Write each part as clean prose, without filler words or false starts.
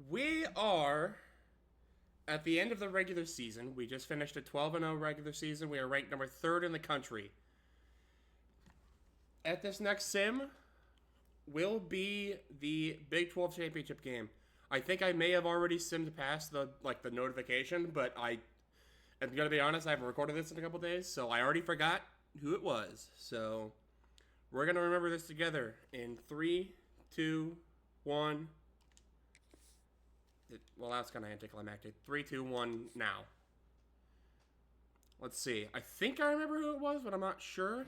We are at the end of the regular season. We just finished a 12-0 regular season. We are ranked number 3rd in the country. At this next sim will be the Big 12 championship game. I think I may have already simmed past the notification, but I'm gonna be honest, I haven't recorded this in a couple days, so I already forgot who it was. So we're gonna remember this together in 3, 2, 1. Well, that's kind of anticlimactic. 3, 2, 1, now. Let's see. I think I remember who it was, but I'm not sure.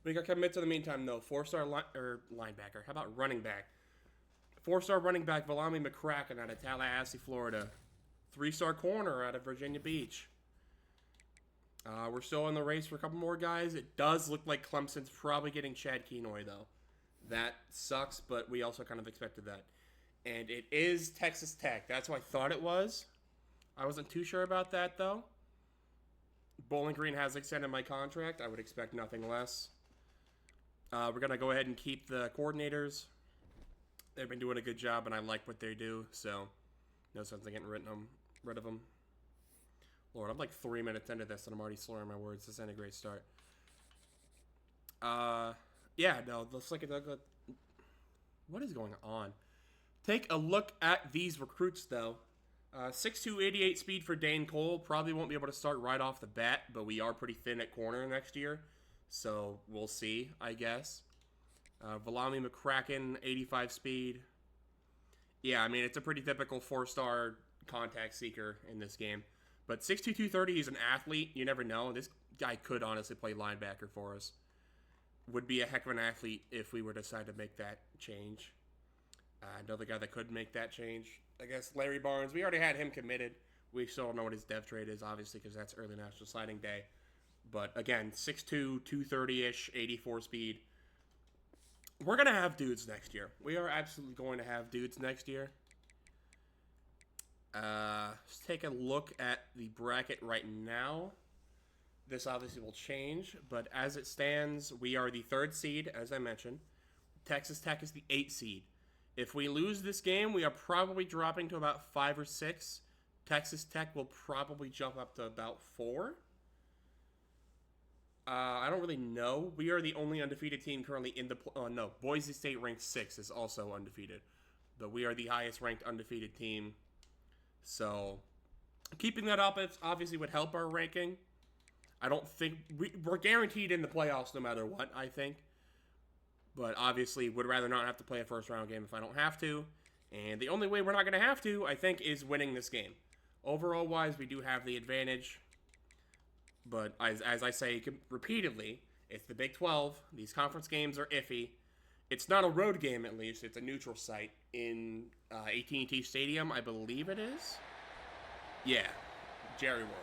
We got commit to the meantime, though. 4-star linebacker. How about running back? 4-star running back, Valami McCracken out of Tallahassee, Florida. 3-star corner out of Virginia Beach. We're still in the race for a couple more guys. It does look like Clemson's probably getting Chad Kenoy, though. That sucks, but we also kind of expected that. And it is Texas Tech. That's what I thought it was. I wasn't too sure about that, though. Bowling Green has extended my contract. I would expect nothing less. We're going to go ahead and keep the coordinators. They've been doing a good job, and I like what they do, so no sense in getting rid of them. Lord, I'm like 3 minutes into this, and I'm already slurring my words. This ain't a great start. Yeah, no, let's look at what is going on? Take a look at these recruits, though. 6'2", 88 speed for Dane Cole. Probably won't be able to start right off the bat, but we are pretty thin at corner next year. So we'll see, I guess. Valami McCracken, 85 speed. Yeah, I mean, it's a pretty typical 4-star contact seeker in this game. But 6'2", 230, he's an athlete. You never know. This guy could honestly play linebacker for us. Would be a heck of an athlete if we were to decide to make that change. Another guy that could make that change, I guess, Larry Barnes. We already had him committed. We still don't know what his dev trade is, obviously, because that's early National Signing Day. But, again, 6'2", 230-ish, 84 speed. We're going to have dudes next year. We are absolutely going to have dudes next year. Let's take a look at the bracket right now. This obviously will change, but as it stands, we are the 3rd seed, as I mentioned. Texas Tech is the 8th seed. If we lose this game, we are probably dropping to about 5 or 6. Texas Tech will probably jump up to about 4. I don't really know. We are the only undefeated team currently in the... no, Boise State ranked 6 is also undefeated. But we are the highest ranked undefeated team. So, keeping that up obviously would help our ranking. I don't think... We're guaranteed in the playoffs no matter what, I think. But obviously, would rather not have to play a first-round game if I don't have to. And the only way we're not going to have to, I think, is winning this game. Overall-wise, we do have the advantage. But as I say repeatedly, it's the Big 12. These conference games are iffy. It's not a road game, at least. It's a neutral site in AT&T Stadium, I believe it is. Yeah, Jerry World.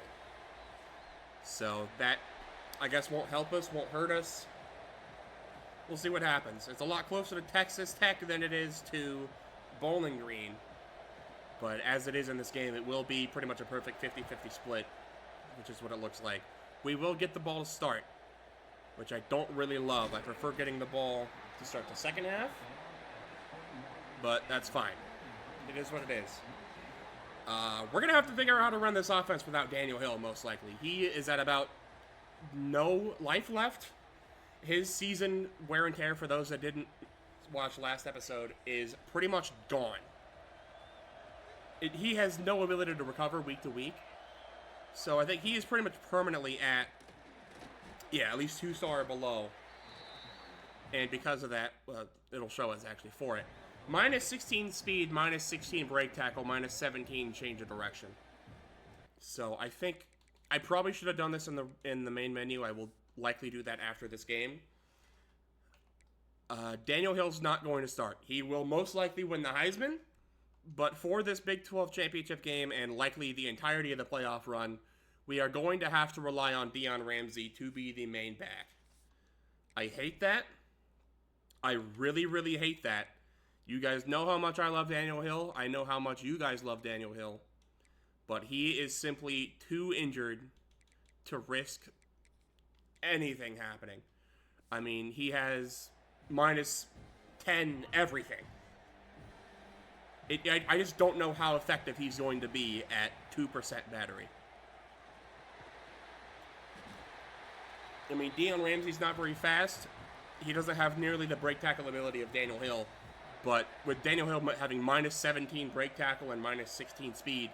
So that, I guess, won't help us, won't hurt us. We'll see what happens. It's a lot closer to Texas Tech than it is to Bowling Green. But as it is in this game, it will be pretty much a perfect 50-50 split, which is what it looks like. We will get the ball to start, which I don't really love. I prefer getting the ball to start the second half, but that's fine. It is what it is. We're going to have to figure out how to run this offense without Daniel Hill, most likely. He is at about no life left. His season wear and tear, for those that didn't watch last episode, is pretty much gone. He has no ability to recover week to week. So I think he is pretty much permanently at least 2-star or below. And because of that, it'll show us actually for it. Minus 16 speed, minus 16 break tackle, minus 17 change of direction. So I think I probably should have done this in the main menu. I will likely do that after this game. Daniel Hill's not going to start. He will most likely win the Heisman, but for this Big 12 championship game and likely the entirety of the playoff run, we are going to have to rely on Deion Ramsey to be the main back. I hate that. I really, really hate that. You guys know how much I love Daniel Hill. I know how much you guys love Daniel Hill. But he is simply too injured to risk anything happening. I mean, he has minus 10 everything. I just don't know how effective he's going to be at 2% battery. I mean, Deion Ramsey's not very fast. He doesn't have nearly the break tackle ability of Daniel Hill. But with Daniel Hill having minus 17 break tackle and minus 16 speed,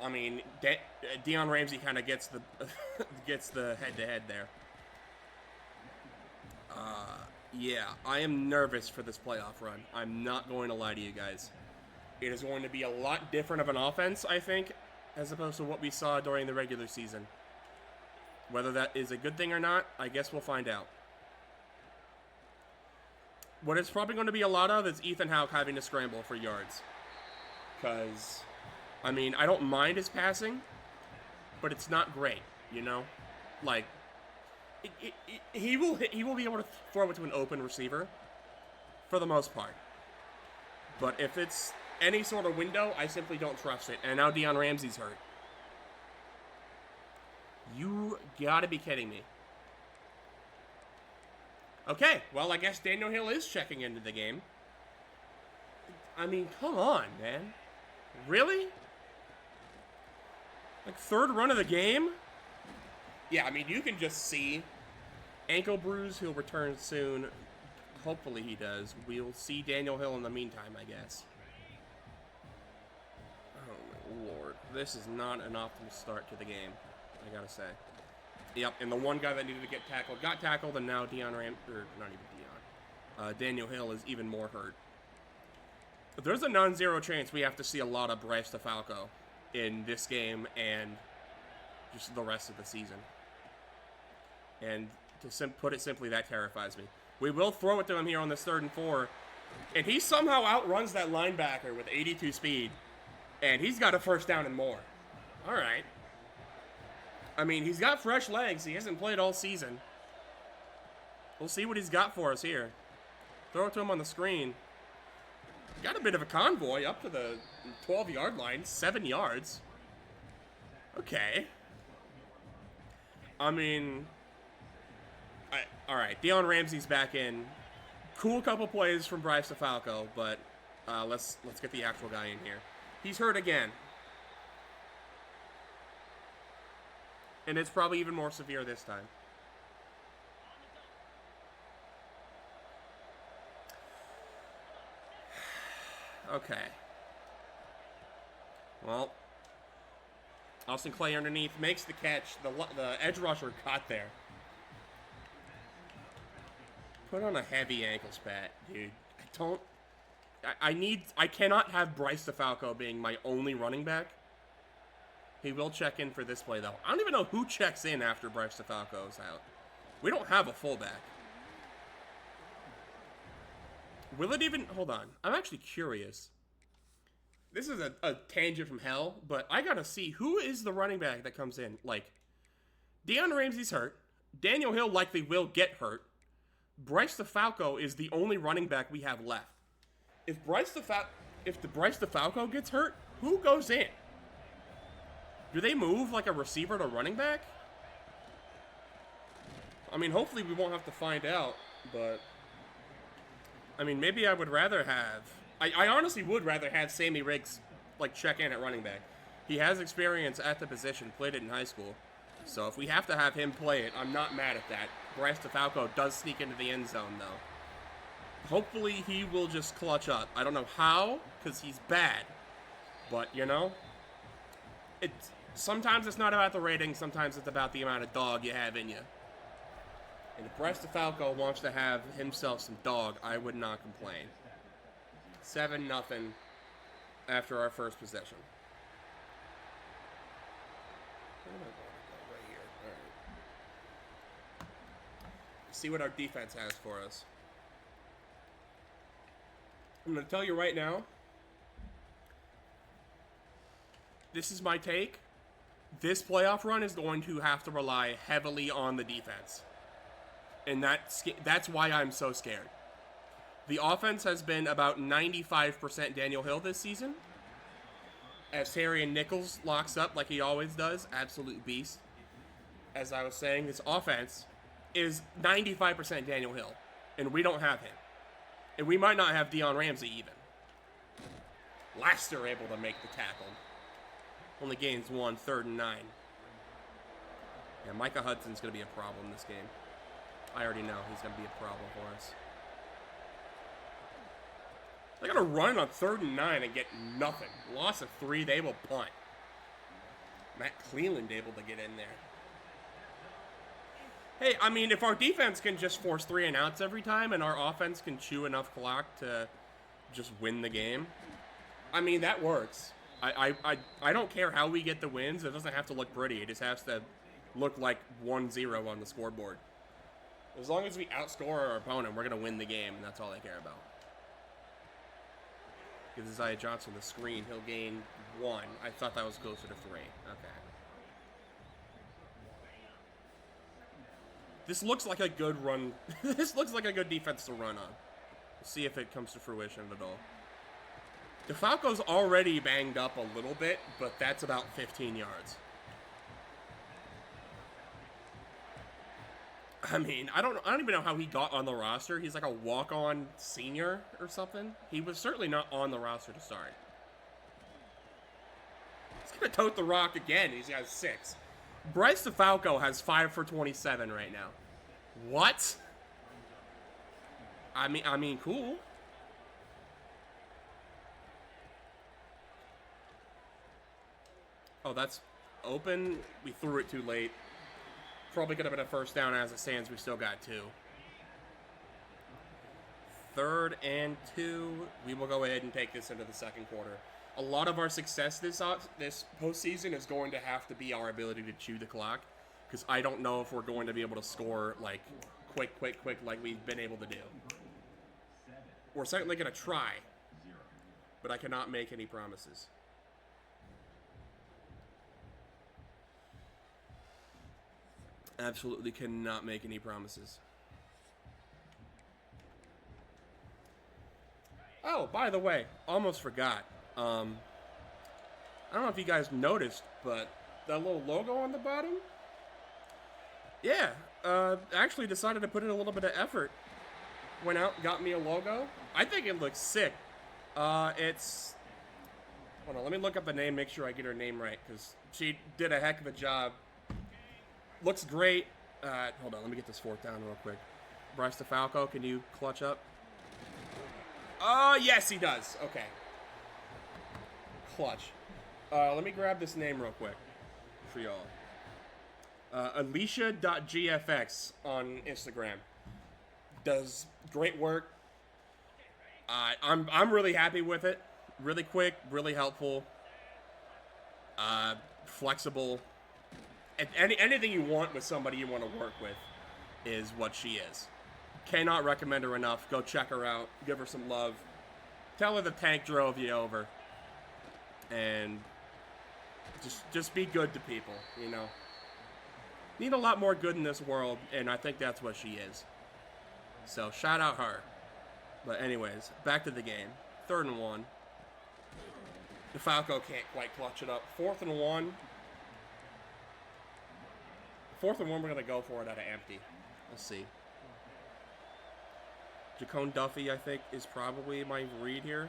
I mean, Deion Ramsey kind of gets the gets the head-to-head there. Yeah, I am nervous for this playoff run. I'm not going to lie to you guys. It is going to be a lot different of an offense, I think, as opposed to what we saw during the regular season. Whether that is a good thing or not, I guess we'll find out. What it's probably going to be a lot of is Ethan Houck having to scramble for yards. Because, I mean, I don't mind his passing, but it's not great, you know? Like, he will be able to throw it to an open receiver for the most part. But if it's any sort of window, I simply don't trust it. And now Deion Ramsey's hurt. You gotta be kidding me. Okay, well, I guess Daniel Hill is checking into the game. I mean, come on, man. Really? Like, third run of the game? Yeah, I mean, you can just see. Ankle bruise, he'll return soon. Hopefully he does. We'll see Daniel Hill in the meantime, I guess. Oh, my Lord. This is not an optimal start to the game, I gotta say. Yep, and the one guy that needed to get tackled got tackled, and now Daniel Hill is even more hurt. But there's a non-zero chance we have to see a lot of Bryce DeFalco in this game and just the rest of the season. And to put it simply, that terrifies me. We will throw it to him here on this 3rd and 4, and he somehow outruns that linebacker with 82 speed, and he's got a first down and more. All right. I mean, he's got fresh legs. He hasn't played all season. We'll see what he's got for us here. Throw it to him on the screen. Got a bit of a convoy up to the 12-yard line. 7 yards. Okay. I mean, all right. Deion Ramsey's back in. Cool couple plays from Bryce DeFalco, but let's get the actual guy in here. He's hurt again. And it's probably even more severe this time. Okay. Well, Austin Clay underneath makes the catch. The edge rusher caught there. Put on a heavy ankle spat, dude. I cannot have Bryce DeFalco being my only running back. He will check in for this play, though. I don't even know who checks in after Bryce DeFalco's out. We don't have a fullback. Will it even... Hold on. I'm actually curious. This is a tangent from hell, but I gotta see who is the running back that comes in. Like, Deion Ramsey's hurt. Daniel Hill likely will get hurt. Bryce DeFalco is the only running back we have left. If the Bryce DeFalco gets hurt, who goes in? Do they move like a receiver to running back? I mean, hopefully we won't have to find out, but... I mean, maybe I would rather have... I honestly would rather have Sammy Riggs, like, check in at running back. He has experience at the position, played it in high school. So if we have to have him play it, I'm not mad at that. Bryce DeFalco does sneak into the end zone, though. Hopefully he will just clutch up. I don't know how, because he's bad. But, you know... Sometimes it's not about the rating, sometimes it's about the amount of dog you have in you. And if Bryce DeFalco wants to have himself some dog, I would not complain. 7-0 after our first possession. Where am I going to go? Right here. All right. See what our defense has for us. I'm going to tell you right now, this is my take. This playoff run is going to have to rely heavily on the defense. And that's why I'm so scared. The offense has been about 95% Daniel Hill this season. As Terry and Nichols locks up like he always does. Absolute beast. As I was saying, this offense is 95% Daniel Hill. And we don't have him. And we might not have Deion Ramsey even. Laster able to make the tackle. Only gains 1, 3rd and 9. Yeah, Micah Hudson's going to be a problem this game. I already know he's going to be a problem for us. They're going to run on 3rd and 9 and get nothing. Loss of 3, they will punt. Matt Cleland able to get in there. Hey, I mean, if our defense can just force 3 and outs every time and our offense can chew enough clock to just win the game, I mean, that works. I don't care how we get the wins. It doesn't have to look pretty. It just has to look like 1-0 on the scoreboard. As long as we outscore our opponent, we're going to win the game, and that's all I care about. Give Isaiah Johnson the screen. He'll gain 1. I thought that was closer to 3. Okay. This looks like a good run. This looks like a good defense to run on. We'll see if it comes to fruition at all. DeFalco's already banged up a little bit, but that's about 15 yards. I mean, I don't even know how he got on the roster. He's like a walk-on senior or something. He was certainly not on the roster to start. He's going to tote the rock again. He's got 6. Bryce DeFalco has 5 for 27 right now. What? I mean, cool. Oh, that's open. We threw it too late. Probably could have been a first down as it stands. We still got 2. 3rd and 2. We will go ahead and take this into the second quarter. A lot of our success this postseason is going to have to be our ability to chew the clock, because I don't know if we're going to be able to score like quick like we've been able to do. We're certainly going to try, but I cannot make any promises. Absolutely cannot make any promises. Oh, by the way, almost forgot. I don't know if you guys noticed, but that little logo on the bottom? Yeah, actually decided to put in a little bit of effort. Went out, got me a logo. I think it looks sick. It's... Hold on, let me look up the name, make sure I get her name right, because she did a heck of a job. Looks great. Hold on, let me get this 4th down real quick. Bryce DeFalco, can you clutch up? Oh, yes, he does. Okay. Clutch. Let me grab this name real quick for y'all. Alicia.gfx on Instagram. Does great work. I'm really happy with it. Really quick, really helpful. Flexible. Anything you want with somebody you want to work with is what she is. Cannot recommend her enough. Go check her out. Give her some love. Tell her the tank drove you over. And just be good to people, you know. Need a lot more good in this world, and I think that's what she is. So, shout out her. But anyways, back to the game. 3rd and 1. DeFalco can't quite clutch it up. 4th and 1. 4th and 1, we're going to go for it out of empty. Let's see. Jacone Duffy, I think, is probably my read here.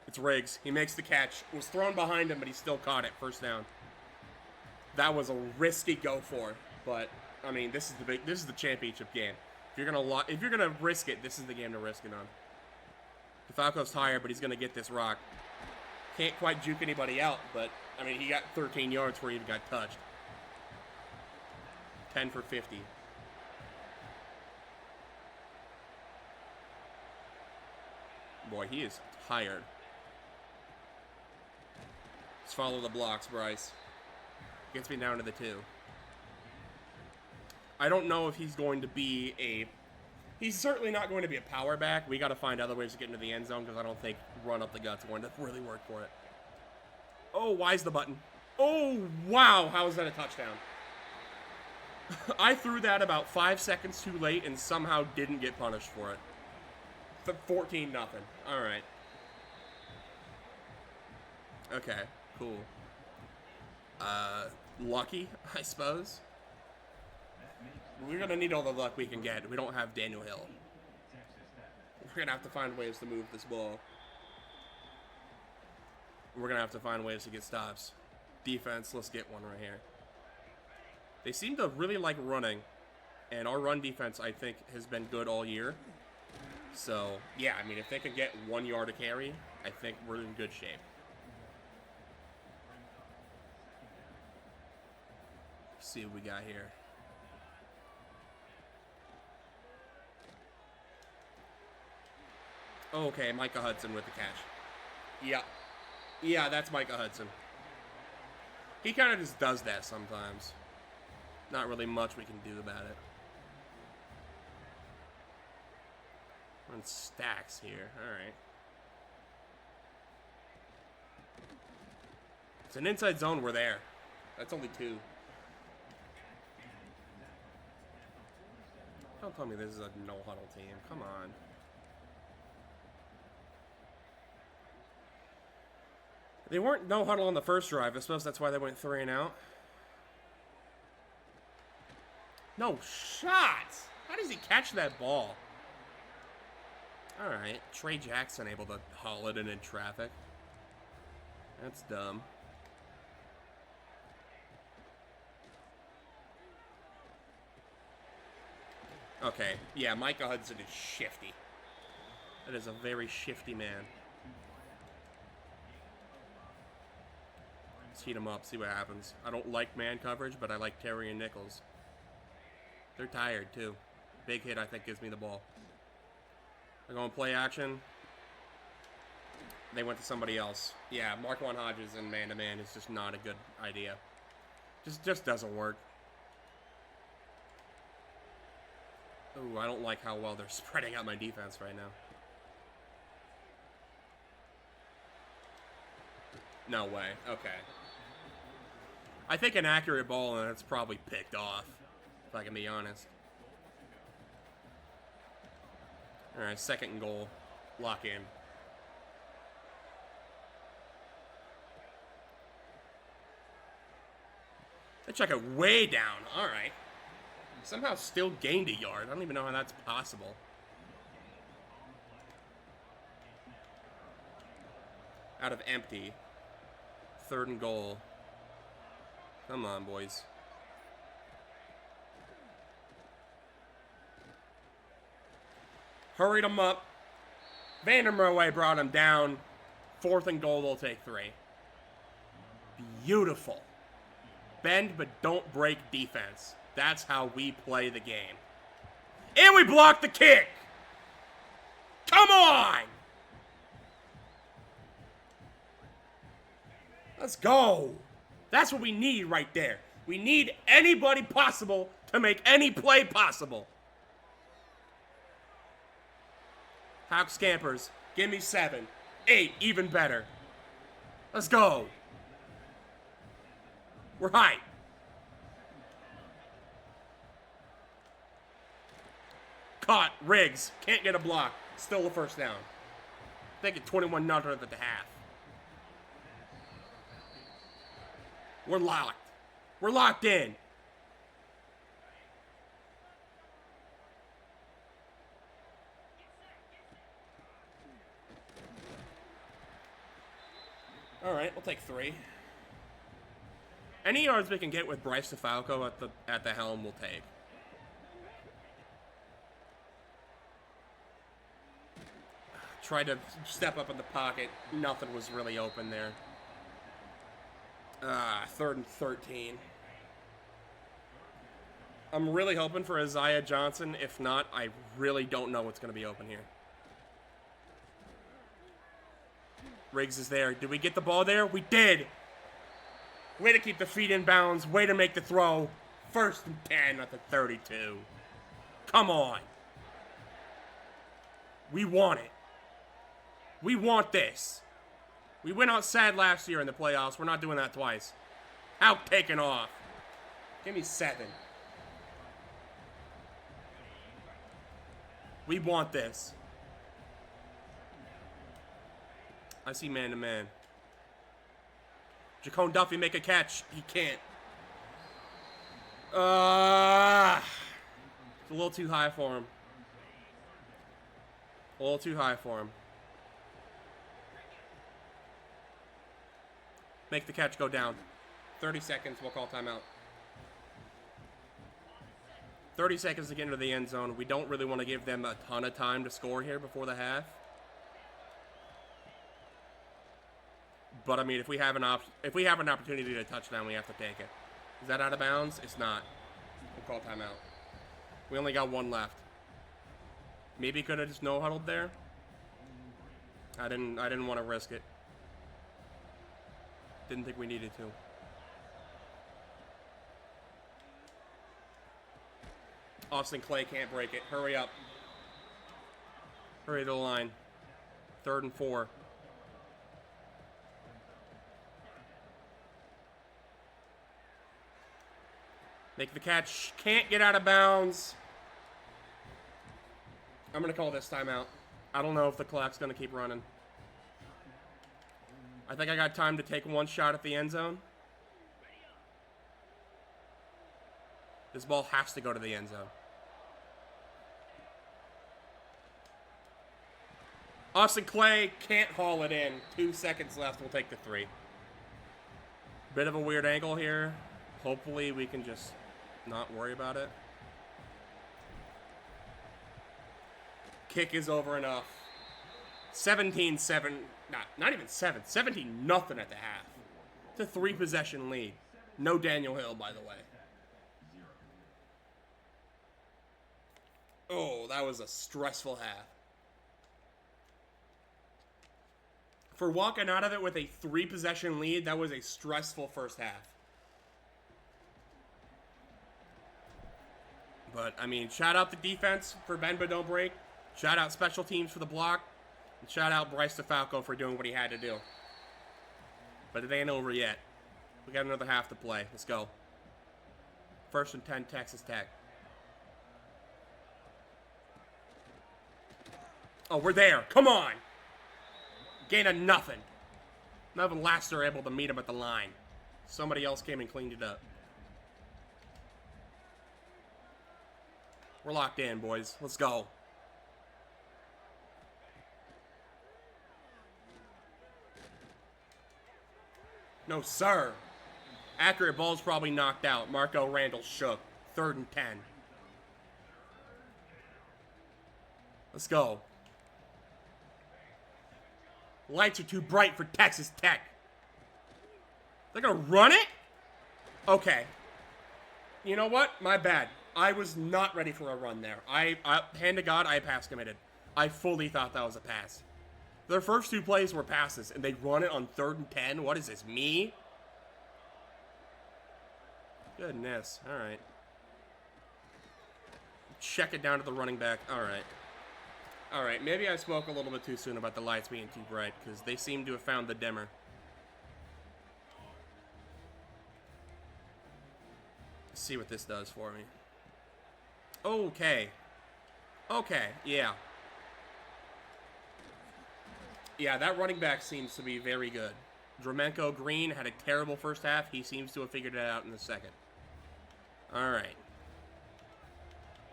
It's Riggs. He makes the catch. It was thrown behind him, but he still caught it. 1st down. That was a risky go for, but I mean, this is the championship game. If you're gonna risk it, this is the game to risk it on. DeFalco's tired, but he's gonna get this rock. Can't quite juke anybody out, but I mean, he got 13 yards before he even got touched. 10 for 50. Boy, he is tired. Let's follow the blocks, Bryce. Gets me down to the 2. I don't know if he's going to be a... He's certainly not going to be a power back. We got to find other ways to get into the end zone, because I don't think run up the gut's going to really work for it. Oh, why's the button? Oh, wow. How is that a touchdown? I threw that about 5 seconds too late and somehow didn't get punished for it. 14-0. All right. Okay, cool. Lucky, I suppose. We're going to need all the luck we can get. We don't have Daniel Hill. We're going to have to find ways to move this ball. We're going to have to find ways to get stops. Defense, let's get one right here. They seem to really like running. And our run defense, I think, has been good all year. So, yeah, I mean, if they could get 1 yard a carry, I think we're in good shape. Let's see what we got here. Okay, Micah Hudson with the catch. Yeah. Yeah, that's Micah Hudson. He kind of just does that sometimes. Not really much we can do about it. We're in stacks here. Alright. It's an inside zone. We're there. That's only 2. Don't tell me this is a no-huddle team. Come on. They weren't no-huddle on the first drive. I suppose that's why they went 3 and out. No shot! How does he catch that ball? Alright. Trey Jackson able to haul it in traffic. That's dumb. Okay. Yeah, Micah Hudson is shifty. That is a very shifty man. Let's heat him up, see what happens. I don't like man coverage, but I like Terry and Nichols. They're tired, too. Big hit, I think, gives me the ball. They're going play action. They went to somebody else. Yeah, Marquand Hodges and man-to-man is just not a good idea. Just doesn't work. Ooh, I don't like how well they're spreading out my defense right now. No way. Okay. I think an accurate ball, and it's probably picked off, if I can be honest. Alright, 2nd and goal. Lock in. They check it way down. Alright. Somehow still gained a yard. I don't even know how that's possible. Out of empty. 3rd and goal. Come on, boys. Hurried him up. Vandermeer brought him down. 4th and goal, they'll take 3. Beautiful. Bend but don't break defense. That's how we play the game. And we blocked the kick. Come on. Let's go. That's what we need right there. We need anybody possible to make any play possible. Hawk scampers. Give me 7. 8, even better. Let's go. We're high. Caught. Riggs. Can't get a block. Still a 1st down. I think it's 21-0 at the half. We're locked. We're locked in. All right, we'll take 3. Any yards we can get with Bryce DeFalco at the helm, we'll take. Tried to step up in the pocket. Nothing was really open there. 3rd and 13. I'm really hoping for Isaiah Johnson. If not, I really don't know what's going to be open here. Riggs is there. Did we get the ball there? We did. Way to keep the feet in bounds. Way to make the throw. 1st and 10 at the 32. Come on. We want it. We want this. We went out sad last year in the playoffs. We're not doing that twice. Out taken off. Give me 7. We want this. I see man-to-man. Jacone Duffy make a catch. He can't. It's a little too high for him. A little too high for him. Make the catch go down. 30 seconds, we'll call timeout. 30 seconds to get into the end zone. We don't really want to give them a ton of time to score here before the half. But I mean, if we have an opportunity to touchdown, we have to take it. Is that out of bounds? It's not. We'll call timeout. We only got one left. Maybe could have just no huddled there. I didn't want to risk it. Didn't think we needed to. Austin Clay can't break it. Hurry up. Hurry to the line. 3rd and 4. Make the catch. Can't get out of bounds. I'm going to call this timeout. I don't know if the clock's going to keep running. I think I got time to take one shot at the end zone. This ball has to go to the end zone. Austin Clay can't haul it in. 2 seconds left. We'll take the 3. Bit of a weird angle here. Hopefully we can just not worry about it. Kick is over enough. 17-7. Not even 7. 17-0 at the half. It's a 3-possession lead. No Daniel Hill, by the way. Oh, that was a stressful half. For walking out of it with a 3-possession lead, that was a stressful first half. But, I mean, shout out the defense for bend but don't break. Shout out special teams for the block. And shout out Bryce DeFalco for doing what he had to do. But it ain't over yet. We got another half to play. Let's go. 1st and 10, Texas Tech. Oh, we're there. Come on. Gain of nothing. Not even Laster able to meet him at the line. Somebody else came and cleaned it up. We're locked in, boys. Let's go. No, sir. Accurate ball's probably knocked out. Marco Randall shook. 3rd and 10. Let's go. Lights are too bright for Texas Tech. They're going to run it? Okay. You know what? My bad. I was not ready for a run there. Hand to God, I pass committed. I fully thought that was a pass. Their first 2 plays were passes, and they run it on 3rd and 10? What is this, me? Goodness. All right. Check it down to the running back. All right. All right, maybe I spoke a little bit too soon about the lights being too bright, because they seem to have found the dimmer. Let's see what this does for me. Okay. Okay, yeah. Yeah, that running back seems to be very good. Dramenko Green had a terrible first half. He seems to have figured it out in the second. All right.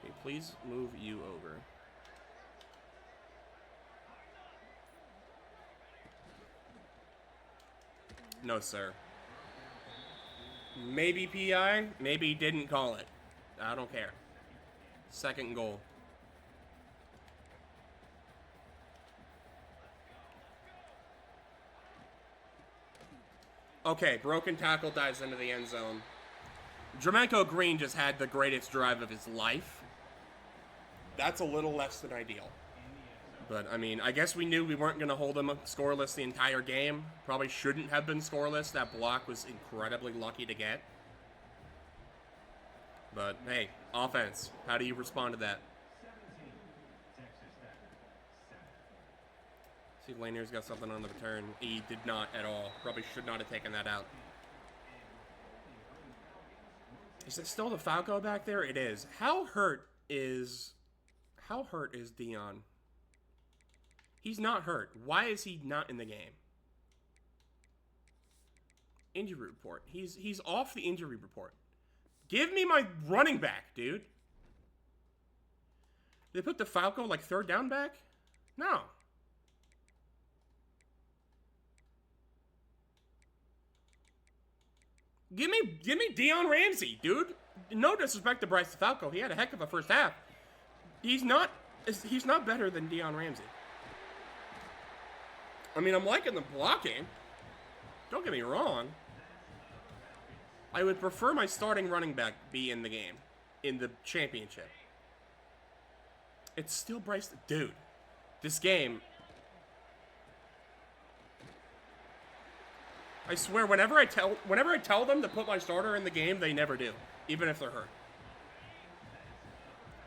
Okay, please move you over. No, sir. Maybe PI. Maybe didn't call it. I don't care. 2nd goal. Okay, broken tackle dives into the end zone. Dramenko Green just had the greatest drive of his life. That's a little less than ideal. But, I mean, I guess we knew we weren't going to hold them scoreless the entire game. Probably shouldn't have been scoreless. That block was incredibly lucky to get. But, hey, offense. How do you respond to that? See if Lanier's got something on the return. He did not at all. Probably should not have taken that out. Is it still the Falco back there? It is. How hurt is Dion? He's not hurt. Why is he not in the game? Injury report. He's off the injury report. Give me my running back, dude. They put the Falco like 3rd down back? No. Give me Deion Ramsey, dude. No disrespect to Bryce DeFalco. He had a heck of a first half. He's not better than Deion Ramsey. I mean, I'm liking the blocking. Don't get me wrong. I would prefer my starting running back be in the game, in the championship. It's still Bryce. Dude, this game. I swear, whenever I tell them to put my starter in the game, they never do, even if they're hurt.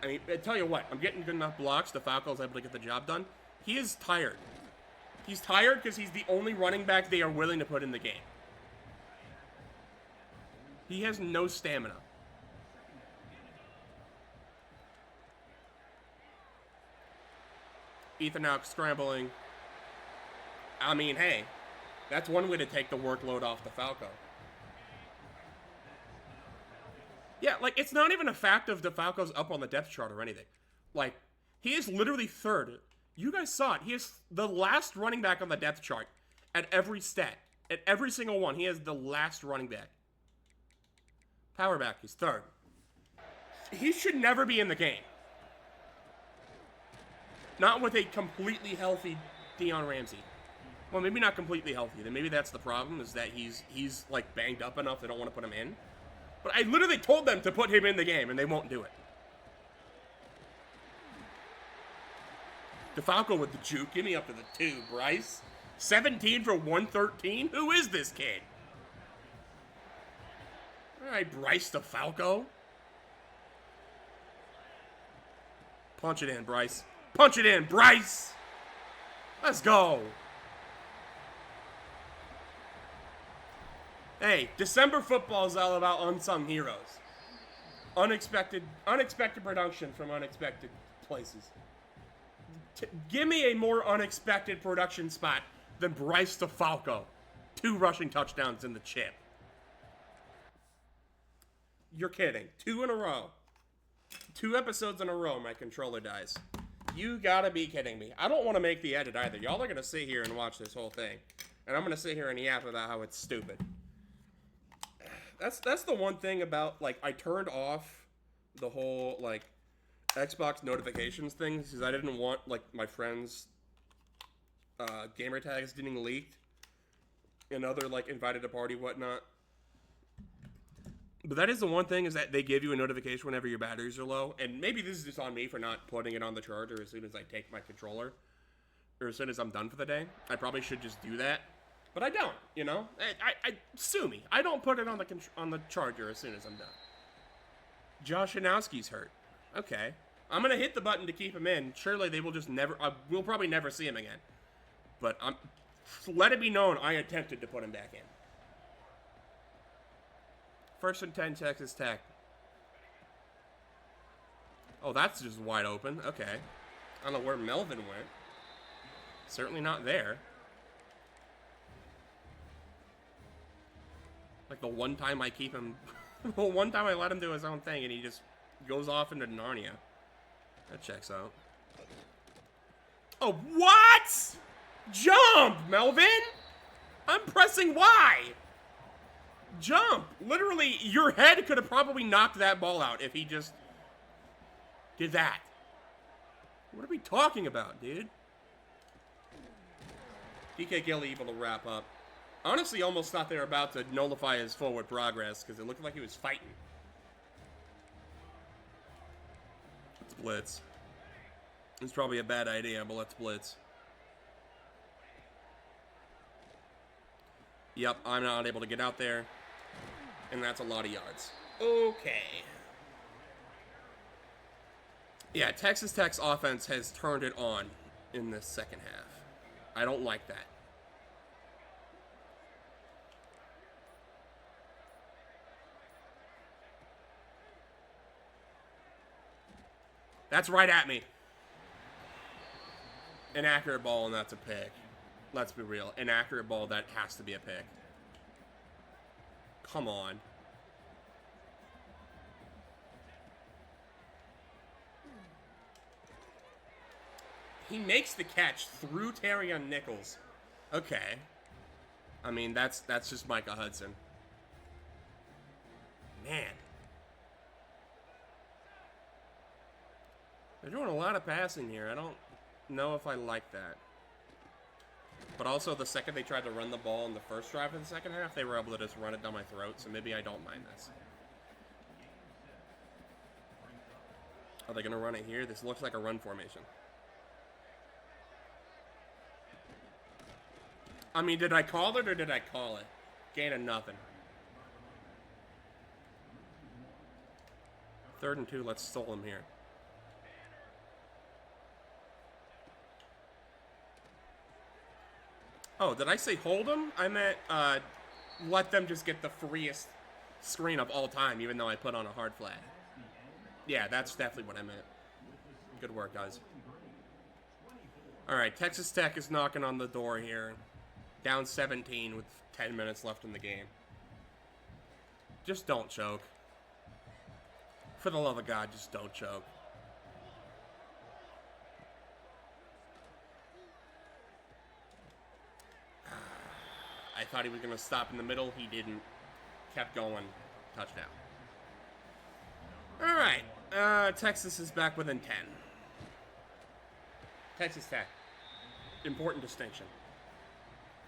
I mean, I tell you what, I'm getting good enough blocks. DeFalco's able to get the job done. He is tired. He's tired because he's the only running back they are willing to put in the game. He has no stamina. Ethan out scrambling. I mean, hey, that's one way to take the workload off DeFalco. Yeah, like, it's not even a fact of DeFalco's up on the depth chart or anything. Like, he is literally third. You guys saw it. He is the last running back on the depth chart at every stat. At every single one, he is the last running back. Power back, he's third. He should never be in the game. Not with a completely healthy Deion Ramsey. Well, maybe not completely healthy. Then maybe that's the problem, is that he's like banged up enough they don't want to put him in. But I literally told them to put him in the game, and they won't do it. DeFalco with the juke. Give me up to the 2, Bryce. 17 for 113? Who is this kid? All right, Bryce DeFalco. Punch it in, Bryce. Punch it in, Bryce. Let's go. Hey, December football is all about unsung heroes. Unexpected production from unexpected places. Give me a more unexpected production spot than Bryce DeFalco. 2 rushing touchdowns in the chip. You're kidding. 2 in a row. 2 episodes in a row, my controller dies. You gotta be kidding me. I don't want to make the edit either. Y'all are gonna sit here and watch this whole thing. And I'm gonna sit here and yap about how it's stupid. That's the one thing about, like, I turned off the whole, like, Xbox notifications thing, because I didn't want, like, my friends' gamer tags getting leaked and other, like, invited to party, whatnot. But that is the one thing, is that they give you a notification whenever your batteries are low, and maybe this is just on me for not putting it on the charger as soon as I take my controller, or as soon as I'm done for the day. I probably should just do that, but I don't, you know? I sue me. I don't put it on the charger as soon as I'm done. Josh Hanowski's hurt. Okay. I'm going to hit the button to keep him in. Surely they will just never... we'll probably never see him again. But let it be known, I attempted to put him back in. 1st and 10, Texas Tech. Oh, that's just wide open. Okay. I don't know where Melvin went. Certainly not there. Like the one time I keep him... the one time I let him do his own thing and he just goes off into Narnia. That checks out. Oh, what? Jump, Melvin! I'm pressing Y! Jump! Literally, your head could have probably knocked that ball out if he just did that. What are we talking about, dude? DK Gilly able to wrap up. Honestly, almost thought they were about to nullify his forward progress because it looked like he was fighting. Let's blitz. It's probably a bad idea, but let's blitz. Yep, I'm not able to get out there. And that's a lot of yards. Okay. Yeah, Texas Tech's offense has turned it on in this second half. I don't like that. That's right at me. An accurate ball, and that's a pick. Let's be real. An accurate ball, that has to be a pick. Come on. He makes the catch through Terry on Nichols. Okay. I mean, that's just Micah Hudson. Man. They're doing a lot of passing here. I don't know if I like that. But also, the second they tried to run the ball in the first drive of the second half, they were able to just run it down my throat, so maybe I don't mind this. Are they going to run it here? This looks like a run formation. I mean, did I call it or did I call it? Gain of nothing. 3rd and 2, let's stall him here. Oh, did I say hold him? I meant let them just get the freest screen of all time, even though I put on a hard flag. Yeah, that's definitely what I meant. Good work, guys. All right, Texas Tech is knocking on the door here. Down 17 with 10 minutes left in the game. Just don't choke. For the love of God, just don't choke. I thought he was going to stop in the middle. He didn't. Kept going. Touchdown. All right. Texas is back within 10. Texas Tech. Important distinction.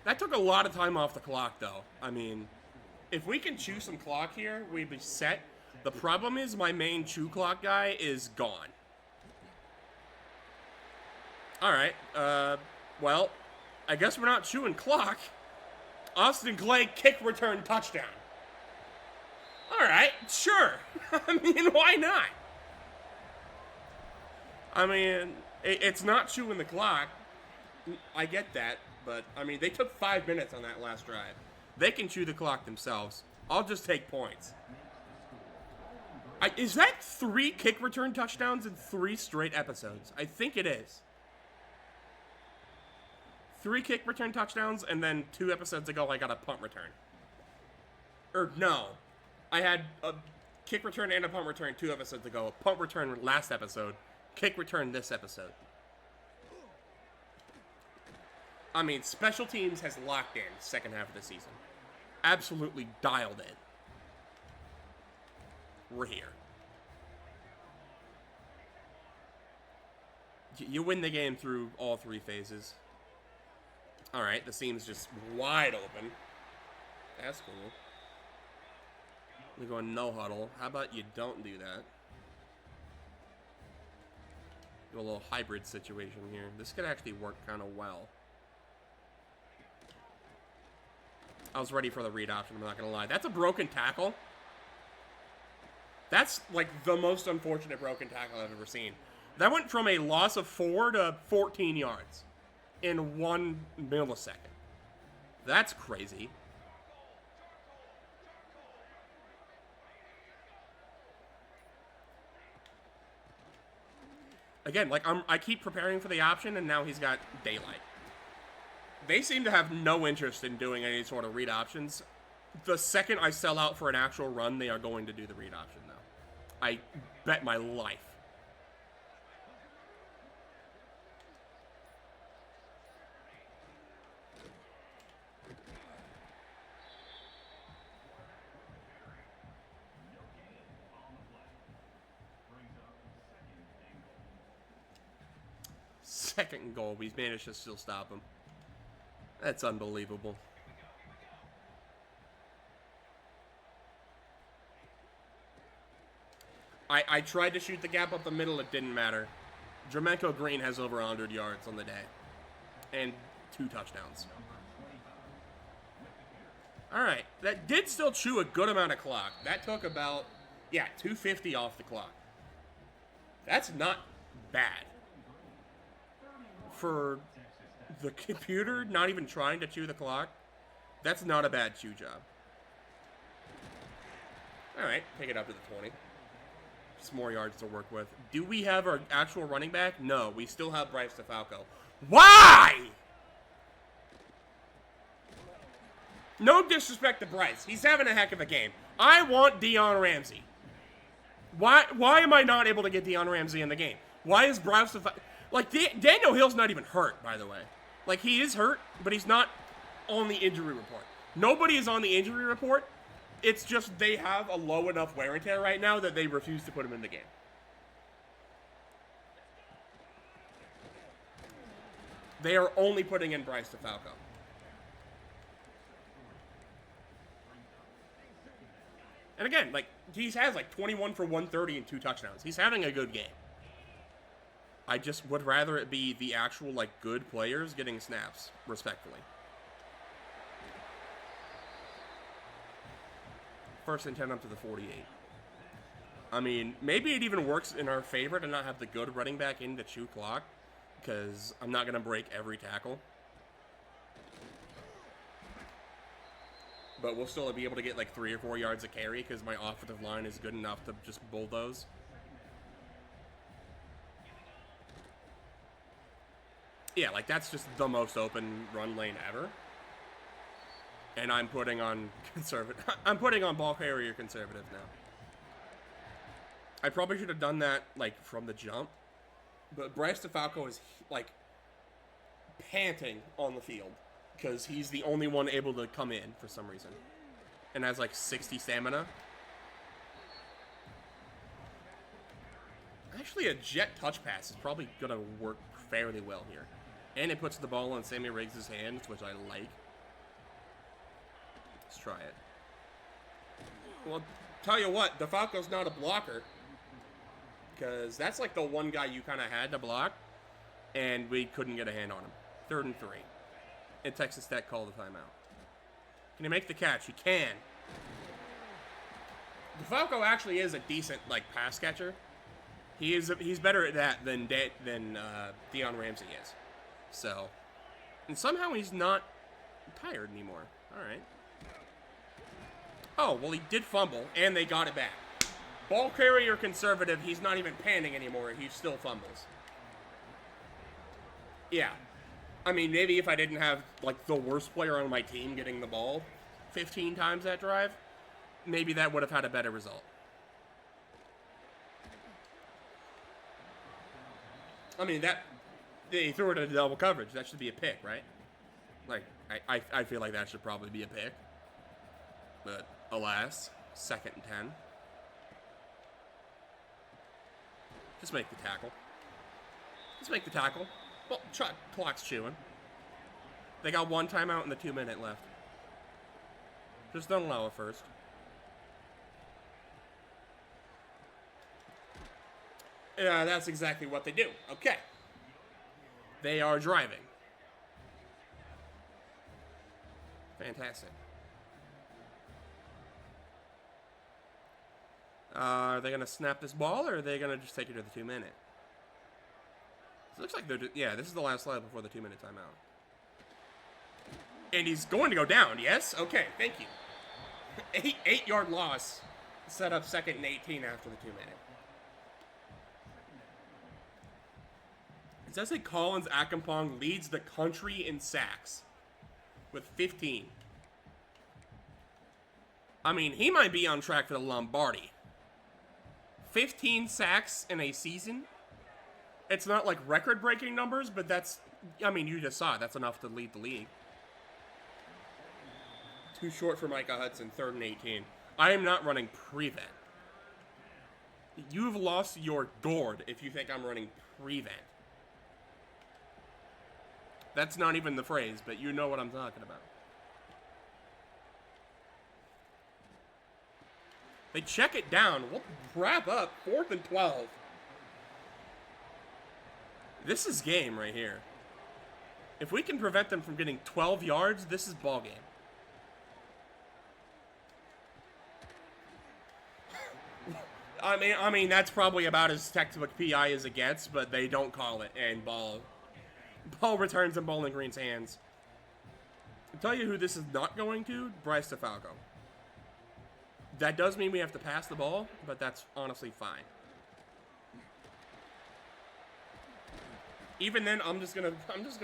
That took a lot of time off the clock, though. I mean, if we can chew some clock here, we'd be set. The problem is my main chew clock guy is gone. All right. Well, I guess we're not chewing clock. Austin Clay kick return touchdown. All right, sure. I mean, why not? I mean, it's not chewing the clock. I get that, but, I mean, they took 5 minutes on that last drive. They can chew the clock themselves. I'll just take points. Is that 3 kick return touchdowns in 3 straight episodes? I think it is. 3 kick return touchdowns, and then 2 episodes ago I got a punt return. Or, no. I had a kick return and a punt return 2 episodes ago. A punt return last episode. Kick return this episode. I mean, special teams has locked in second half of the season. Absolutely dialed in. We're here. You win the game through all 3 phases. Alright, the seam's just wide open. That's cool. We're going no huddle. How about you don't do that? Do a little hybrid situation here. This could actually work kind of well. I was ready for the read option, I'm not going to lie. That's a broken tackle. That's, like, the most unfortunate broken tackle I've ever seen. That went from a loss of 4 to 14 yards in 1 millisecond. That's crazy. Again, like, I keep preparing for the option, and now he's got daylight. They seem to have no interest in doing any sort of read options. The second I sell out for an actual run, they are going to do the read option, though. I bet my life. Second and goal. We've managed to still stop him. That's unbelievable. I tried to shoot the gap up the middle. It didn't matter. Jermenko Green has over 100 yards on the day. And 2 touchdowns. Alright. That did still chew a good amount of clock. That took about, 250 off the clock. That's not bad. For the computer not even trying to chew the clock, that's not a bad chew job. Alright, take it up to the 20. Just more yards to work with. Do we have our actual running back? No, we still have Bryce DeFalco. Why? No disrespect to Bryce. He's having a heck of a game. I want Deion Ramsey. Why am I not able to get Deion Ramsey in the game? Why is Bryce DeFalco... Like, Daniel Hill's not even hurt, by the way. Like, he is hurt, but he's not on the injury report. Nobody is on the injury report. It's just they have a low enough wear and tear right now that they refuse to put him in the game. They are only putting in Bryce DeFalco. And again, like, he has like 21 for 130 and 2 touchdowns. He's having a good game. I just would rather it be the actual, like, good players getting snaps, respectfully. First and 10 up to the 48. I mean, maybe it even works in our favor to not have the good running back in to chew clock, because I'm not going to break every tackle. But we'll still be able to get like 3 or 4 yards of carry because my offensive line is good enough to just bulldoze. Yeah, like that's just the most open run lane ever. And I'm putting on I'm putting on ball carrier conservative now. I probably should have done that like from the jump. But Bryce DeFalco is like panting on the field because he's the only one able to come in for some reason. And has like 60 stamina. Actually, a jet touch pass is probably going to work fairly well here. And it puts the ball in Sammy Riggs' hands, which I like. Let's try it. Well, tell you what, DeFalco's not a blocker. Because that's like the one guy you kind of had to block. And we couldn't get a hand on him. 3rd and 3. And Texas Tech called the timeout. Can he make the catch? He can. DeFalco actually is a decent like pass catcher. He's better at that than Deion Ramsey is. So, and somehow he's not tired anymore. All right. Oh, well, he did fumble, and they got it back. Ball carrier conservative, he's not even panning anymore. He still fumbles. Yeah. I mean, maybe if I didn't have, like, the worst player on my team getting the ball 15 times that drive, maybe that would have had a better result. I mean, they threw it into double coverage. That should be a pick, right? Like, I feel like that should probably be a pick. But, alas, 2nd and 10. Just make the tackle. Just make the tackle. Well, clock's chewing. They got 1 timeout and the 2-minute left. Just don't allow it first. Yeah, that's exactly what they do. Okay. They are driving. Fantastic. Are they going to snap this ball, or are they going to just take it to the 2-minute? It looks like they're... Yeah, this is the last slide before the 2-minute timeout. And he's going to go down, yes? Okay, thank you. 8-yard loss. Set up 2nd and 18 after the 2-minute. It says that Collins Akampong leads the country in sacks with 15. I mean, he might be on track for the Lombardi. 15 sacks in a season. It's not like record-breaking numbers, but that's, I mean, you just saw it. That's enough to lead the league. Too short for Micah Hudson, 3rd and 18. I am not running prevent. You've lost your gourd if you think I'm running prevent. That's not even the phrase, but you know what I'm talking about. They check it down. We'll wrap up 4th and 12. This is game right here. If we can prevent them from getting 12 yards, this is ball game. I mean that's probably about as textbook PI as it gets, but they don't call it, and ball returns in Bowling Green's hands. I'll tell you who this is not going to, Bryce DeFalco. That does mean we have to pass the ball, but that's honestly fine. Even then, I'm just gonna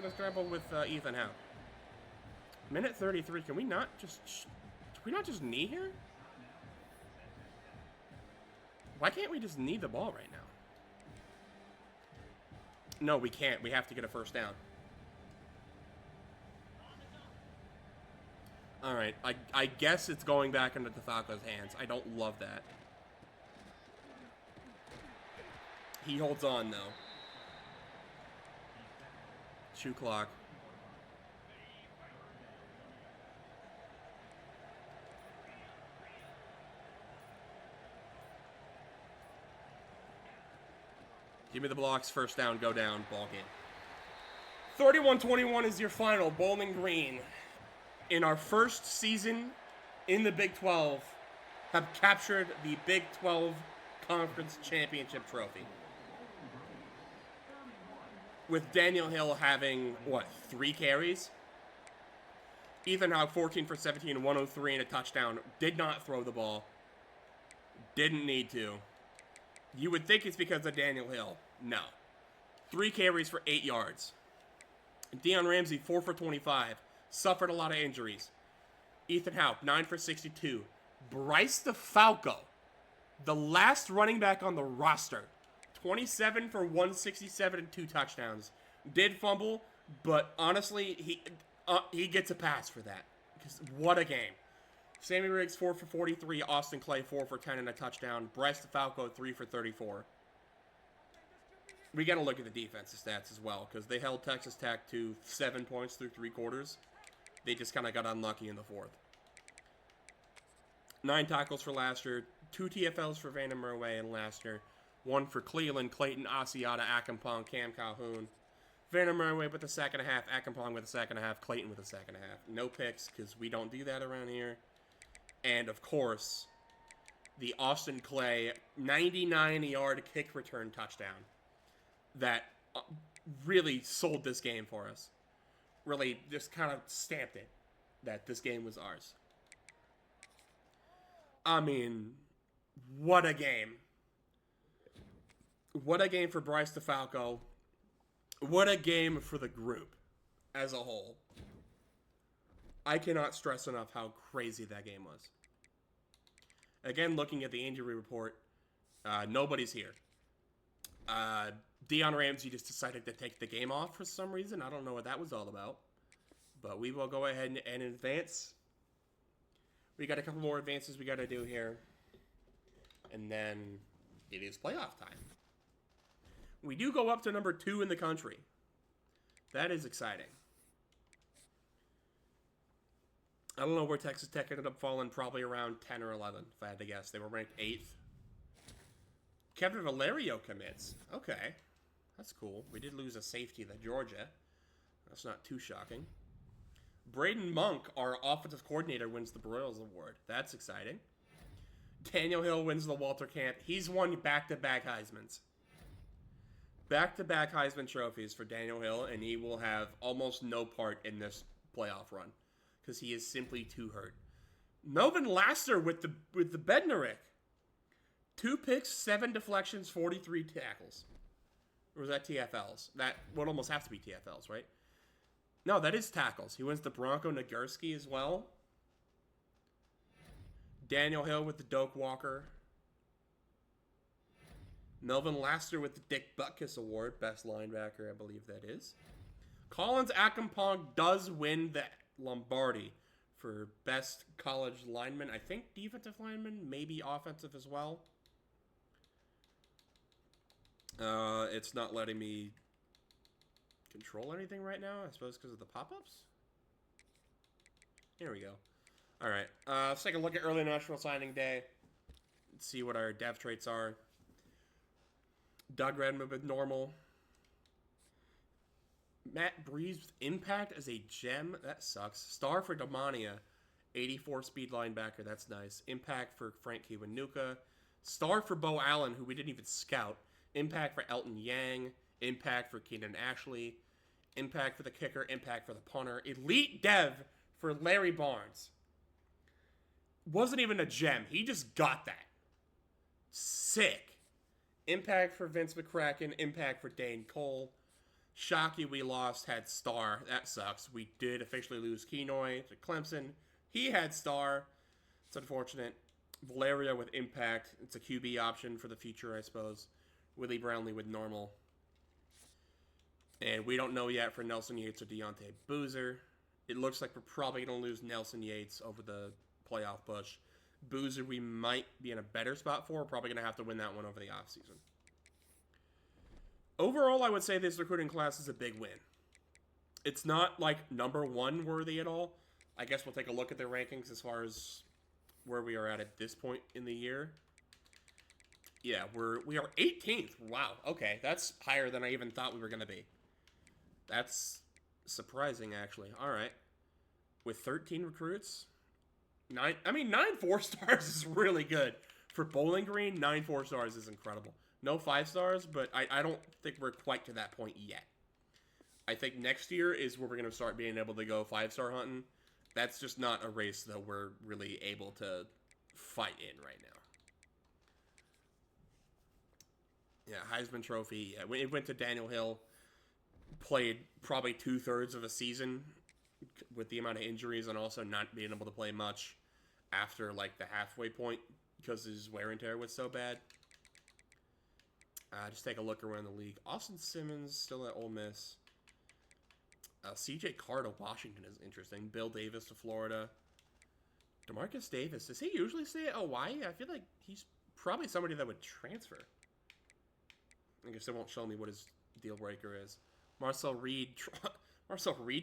scramble with Ethan Howe. Minute 33. Can we not just knee here? Why can't we just knee the ball right now? No, we can't. We have to get a first down. Alright, I guess it's going back into DeFalco's hands. I don't love that. He holds on, though. Shoe clock. Give me the blocks, first down, go down, ball game. 31-21 is your final. Bowling Green, in our first season in the Big 12, have captured the Big 12 Conference Championship trophy. With Daniel Hill having, 3 carries? Ethan Houck, 14 for 17, 103 and a touchdown. Did not throw the ball. Didn't need to. You would think it's because of Daniel Hill. No. 3 carries for 8 yards. Deion Ramsey, 4 for 25. Suffered a lot of injuries. Ethan Houck, 9 for 62. Bryce DeFalco, the last running back on the roster, 27 for 167 and 2 touchdowns. Did fumble, but honestly, he gets a pass for that. Because what a game. Sammy Riggs, 4 for 43. Austin Clay, 4 for 10 and a touchdown. Bryce DeFalco, 3 for 34. We got to look at the defensive stats as well, because they held Texas Tech to 7 points through 3 quarters. They just kind of got unlucky in the 4th. 9 tackles for Laster, 2 TFLs for Vanna Murway and Laster, 1 for Cleveland, Clayton, Asiata, Akampong, Cam Calhoun. Vanna Murway with the second half, Akampong with the second half, Clayton with the second half. No picks, because we don't do that around here. And, of course, the Austin Clay 99-yard kick return touchdown that really sold this game for us. Really just kind of stamped it that this game was ours. I mean, what a game. What a game for Bryce DeFalco. What a game for the group as a whole. I cannot stress enough how crazy that game was. Again, looking at the injury report, nobody's here. Deion Ramsey just decided to take the game off for some reason. I don't know what that was all about. But we will go ahead and advance. We got a couple more advances we got to do here. And then it is playoff time. We do go up to number 2 in the country. That is exciting. I don't know where Texas Tech ended up falling, probably around 10 or 11, if I had to guess. They were ranked 8th. Kevin Valerio commits. Okay. That's cool. We did lose a safety to Georgia. That's not too shocking. Braden Monk, our offensive coordinator, wins the Broyles Award. That's exciting. Daniel Hill wins the Walter Camp. He's won back-to-back Heismans. Back-to-back Heisman trophies for Daniel Hill, and he will have almost no part in this playoff run because he is simply too hurt. Melvin Laster with the Bednarik. 2 picks, 7 deflections, 43 tackles. Or was that TFLs? That would almost have to be TFLs, right? No, that is tackles. He wins the Bronco Nagurski as well. Daniel Hill with the Doak Walker. Melvin Laster with the Dick Butkus Award. Best linebacker, I believe that is. Collins Akampong does win the Lombardi for best college lineman. I think defensive lineman, maybe offensive as well. It's not letting me control anything right now, I suppose because of the pop-ups? Here we go. Alright, let's take a look at early National Signing Day. Let's see what our dev traits are. Doug Redmond with normal. Matt Breeze with impact as a gem. That sucks. Star for Damania. 84 speed linebacker. That's nice. Impact for Frank Kiwanuka. Star for Bo Allen, who we didn't even scout. Impact for Elton Yang. Impact for Keenan Ashley. Impact for the kicker. Impact for the punter. Elite dev for Larry Barnes. Wasn't even a gem. He just got that. Sick. Impact for Vince McCracken. Impact for Dane Cole. Shockey we lost had star. That sucks. We did officially lose Kenoy to Clemson. He had star. It's unfortunate. Valeria with impact. It's a QB option for the future, I suppose. Willie Brownlee with normal. And we don't know yet for Nelson Yates or Deontay Boozer. It looks like we're probably going to lose Nelson Yates over the playoff push. Boozer, we might be in a better spot for. We're probably going to have to win that one over the offseason. Overall, I would say this recruiting class is a big win. It's not, like, number one worthy at all. I guess we'll take a look at the rankings as far as where we are at this point in the year. Yeah, we are 18th. Wow, okay. That's higher than I even thought we were going to be. That's surprising, actually. All right. With 13 recruits, 9 4-stars is really good. For Bowling Green, 9 4-stars is incredible. No 5-stars, but I don't think we're quite to that point yet. I think next year is where we're going to start being able to go 5-star hunting. That's just not a race that we're really able to fight in right now. Yeah, Heisman Trophy. Yeah, it went to Daniel Hill. Played probably 2/3 of a season with the amount of injuries and also not being able to play much after like the halfway point because his wear and tear was so bad. Just take a look around the league. Austin Simmons still at Ole Miss. CJ Carr to Washington is interesting. Bill Davis to Florida. DeMarcus Davis. Does he usually stay at Hawaii? I feel like he's probably somebody that would transfer. I guess they won't show me what his deal breaker is. Marcel Reed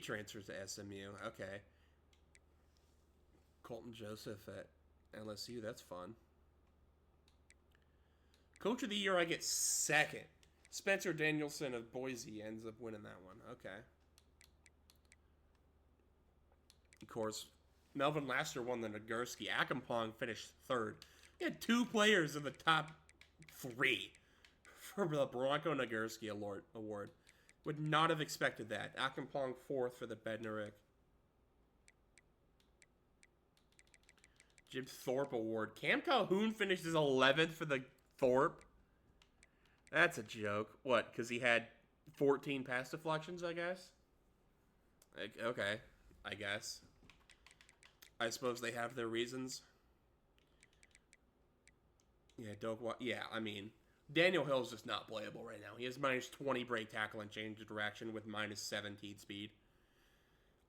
transfers to SMU. Okay. Colton Joseph at LSU. That's fun. Coach of the Year, I get second. Spencer Danielson of Boise ends up winning that one. Okay. Of course, Melvin Laster won the Nagurski. Akampong finished third. He had 2 players in the top 3 for the Bronco Nagurski award. Would not have expected that. Akampong 4th for the Bednarik. Jim Thorpe Award. Cam Calhoun finishes 11th for the Thorpe. That's a joke. What? Because he had 14 pass deflections, I guess? Okay. I guess. I suppose they have their reasons. Yeah, I mean, Daniel Hill's just not playable right now. He has minus 20 break tackle and change of direction with minus 17 speed.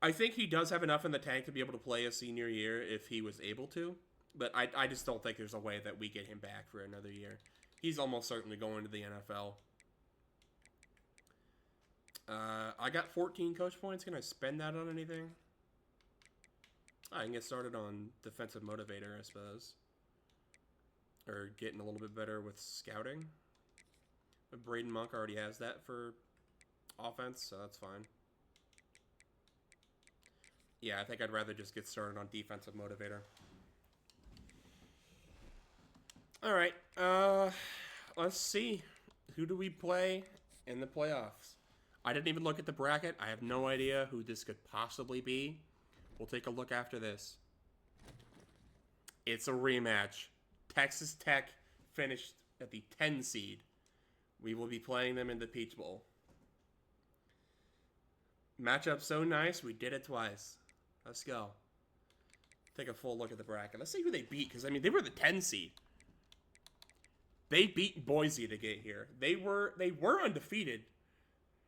I think he does have enough in the tank to be able to play a senior year if he was able to. But I just don't think there's a way that we get him back for another year. He's almost certainly going to the NFL. I got 14 coach points. Can I spend that on anything? I can get started on defensive motivator, I suppose. Or getting a little bit better with scouting. But Braden Monk already has that for offense, so that's fine. Yeah, I think I'd rather just get started on defensive motivator. All right, let's see. Who do we play in the playoffs? I didn't even look at the bracket. I have no idea who this could possibly be. We'll take a look after this. It's a rematch. Texas Tech finished at the 10 seed. We will be playing them in the Peach Bowl. Matchup so nice, we did it twice. Let's go. Take a full look at the bracket. Let's see who they beat, because, I mean, they were the 10 seed. They beat Boise to get here. They were undefeated.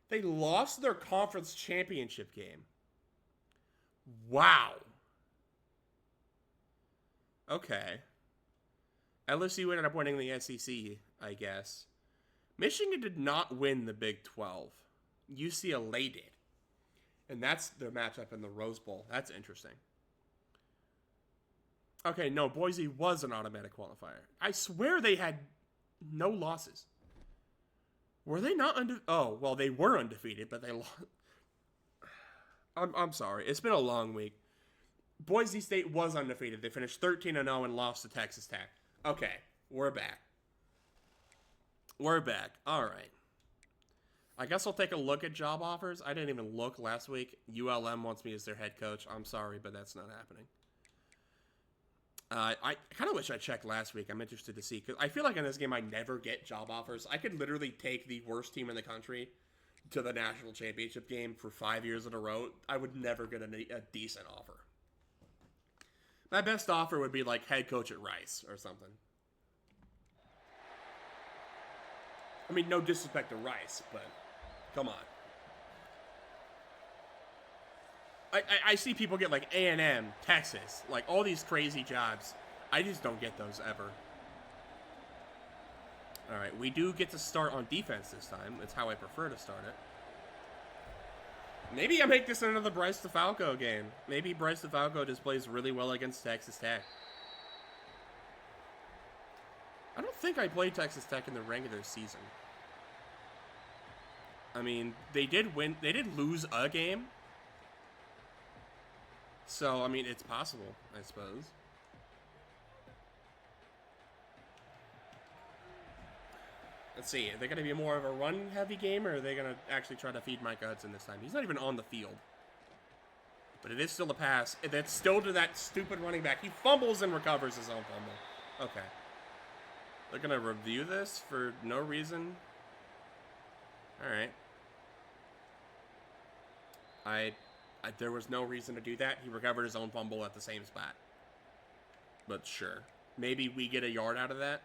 They lost their conference championship game. Wow. Okay. LSU ended up winning the SEC, I guess. Michigan did not win the Big 12. UCLA did. And that's their matchup in the Rose Bowl. That's interesting. Okay, no, Boise was an automatic qualifier. I swear they had no losses. Were they not undefeated? Oh, well, they were undefeated, but they lost. I'm sorry. It's been a long week. Boise State was undefeated. They finished 13-0 and lost to Texas Tech. Okay, we're back. We're back. All right. I guess I'll take a look at job offers. I didn't even look last week. ULM wants me as their head coach. I'm sorry, but that's not happening. I kind of wish I checked last week. I'm interested to see, because I feel like in this game I never get job offers. I could literally take the worst team in the country to the national championship game for 5 years in a row. I would never get a decent offer. My best offer would be like head coach at Rice or something. I mean, no disrespect to Rice, but come on. I see people get like A&M, Texas, like all these crazy jobs. I just don't get those ever. All right, we do get to start on defense this time. That's how I prefer to start it. Maybe I make this another Bryce DeFalco game. Maybe Bryce DeFalco just plays really well against Texas Tech. I don't think I played Texas Tech in the regular season. I mean, they did win. They did lose a game. So, I mean, it's possible, I suppose. Let's see. Are they going to be more of a run-heavy game, or are they going to actually try to feed Micah Hudson this time? He's not even on the field. But it is still a pass. It's still to that stupid running back. He fumbles and recovers his own fumble. Okay. They're going to review this for no reason. All right. There was no reason to do that. He recovered his own fumble at the same spot. But sure. Maybe we get a yard out of that.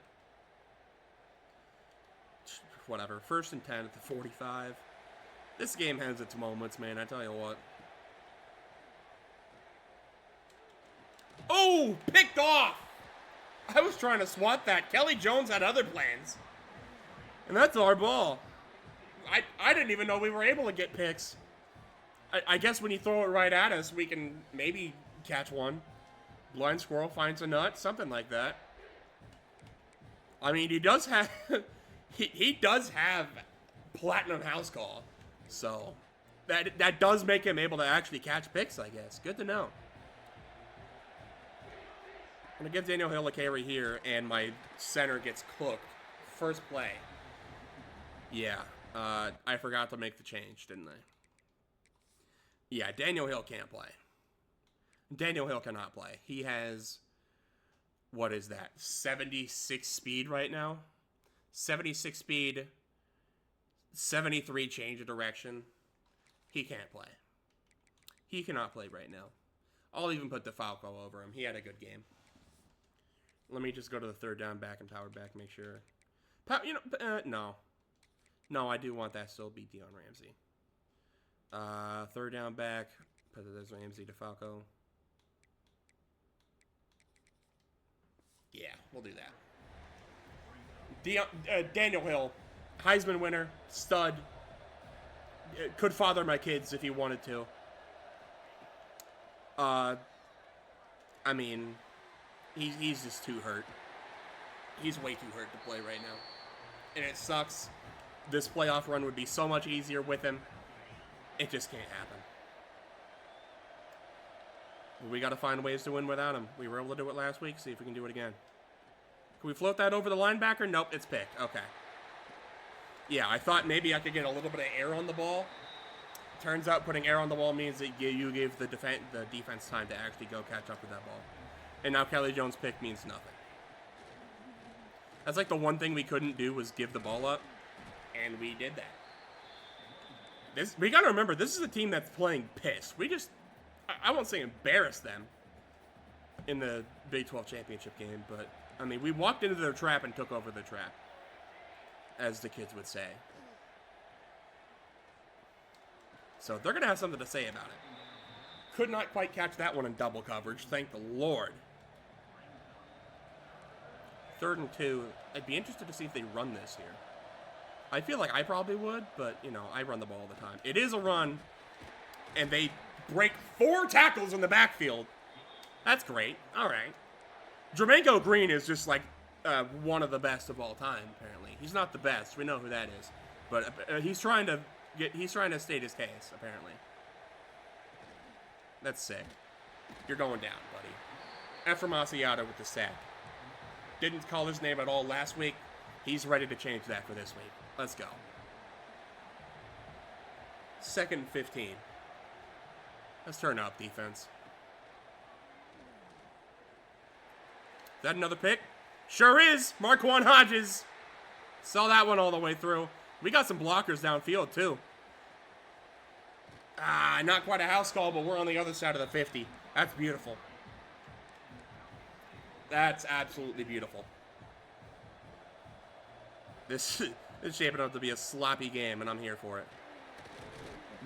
Whatever. 1st and 10 at the 45. This game has its moments, man. I tell you what. Oh! Picked off! I was trying to swat that. Kelly Jones had other plans. And that's our ball. I didn't even know we were able to get picks. I guess when you throw it right at us, we can maybe catch one. Blind squirrel finds a nut, something like that. I mean, he does have he does have platinum house call, so that does make him able to actually catch picks, I guess. Good to know. I'm gonna give Daniel Hill a carry here, and my center gets cooked. First play. Yeah, I forgot to make the change, didn't I? Yeah, Daniel Hill can't play. Daniel Hill cannot play. He has, what is that, 76 speed right now? 76 speed, 73 change of direction. He can't play. He cannot play right now. I'll even put DeFalco over him. He had a good game. Let me just go to the 3rd down back and power back, make sure. No. No, I do want that still be Deion Ramsey. 3rd down back, put it as Ramsey DeFalco. Yeah, we'll do that. Daniel Hill, Heisman winner, stud. Could father my kids if he wanted to. I mean, he's just too hurt. He's way too hurt to play right now. And it sucks. This playoff run would be so much easier with him. It just can't happen. We got to find ways to win without him. We were able to do it last week. See if we can do it again. Can we float that over the linebacker? Nope, it's picked. Okay. Yeah, I thought maybe I could get a little bit of air on the ball. Turns out putting air on the ball means that you gave the defense time to actually go catch up with that ball. And now Kelly Jones' pick means nothing. That's like the one thing we couldn't do was give the ball up. And we did that. We got to remember, this is a team that's playing piss. We just, I won't say embarrass them in the Big 12 championship game, but, I mean, we walked into their trap and took over the trap, as the kids would say. So they're going to have something to say about it. Could not quite catch that one in double coverage, thank the Lord. 3rd and 2. I'd be interested to see if they run this here. I feel like I probably would, but, you know, I run the ball all the time. It is a run, and they break 4 tackles in the backfield. That's great. All right. Jermaine Green is just, like, one of the best of all time, apparently. He's not the best. We know who that is. But he's trying to state his case, apparently. That's sick. You're going down, buddy. Ephraim Asiata with the sack. Didn't call his name at all last week. He's ready to change that for this week. Let's go. 2nd and 15. Let's turn up defense. Is that another pick? Sure is. Marquand Hodges. Saw that one all the way through. We got some blockers downfield, too. Not quite a house call, but we're on the other side of the 50. That's beautiful. That's absolutely beautiful. This is shaping up to be a sloppy game, and I'm here for it.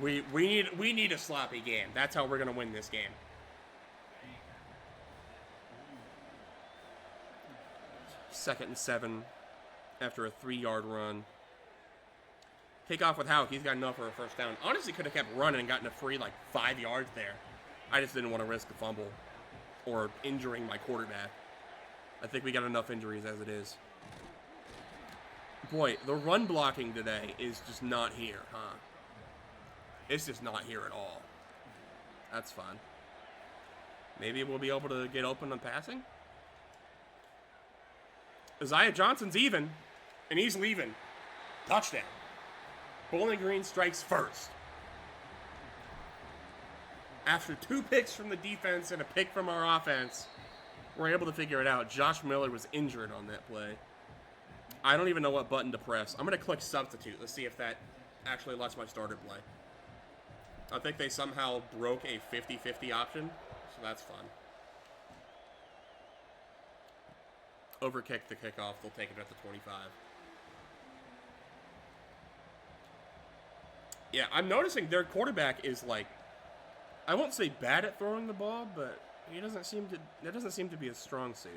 We need a sloppy game. That's how we're gonna win this game. Second and 7 after a 3-yard run. Take off with Houck. He's got enough for a first down. Honestly, could have kept running and gotten a free, like, 5 yards there. I just didn't want to risk a fumble or injuring my quarterback. I think we got enough injuries as it is. Boy, the run blocking today is just not here, huh? It's just not here at all. That's fun. Maybe we'll be able to get open on passing? Isaiah Johnson's even, and he's leaving. Touchdown. Bowling Green strikes first. After 2 picks from the defense and a pick from our offense, we're able to figure it out. Josh Miller was injured on that play. I don't even know what button to press. I'm going to click substitute. Let's see if that actually lets my starter play. I think they somehow broke a 50-50 option, so that's fun. Overkick the kickoff. They'll take it at the 25. Yeah, I'm noticing their quarterback is like, I won't say bad at throwing the ball, but that doesn't seem to be a strong suit.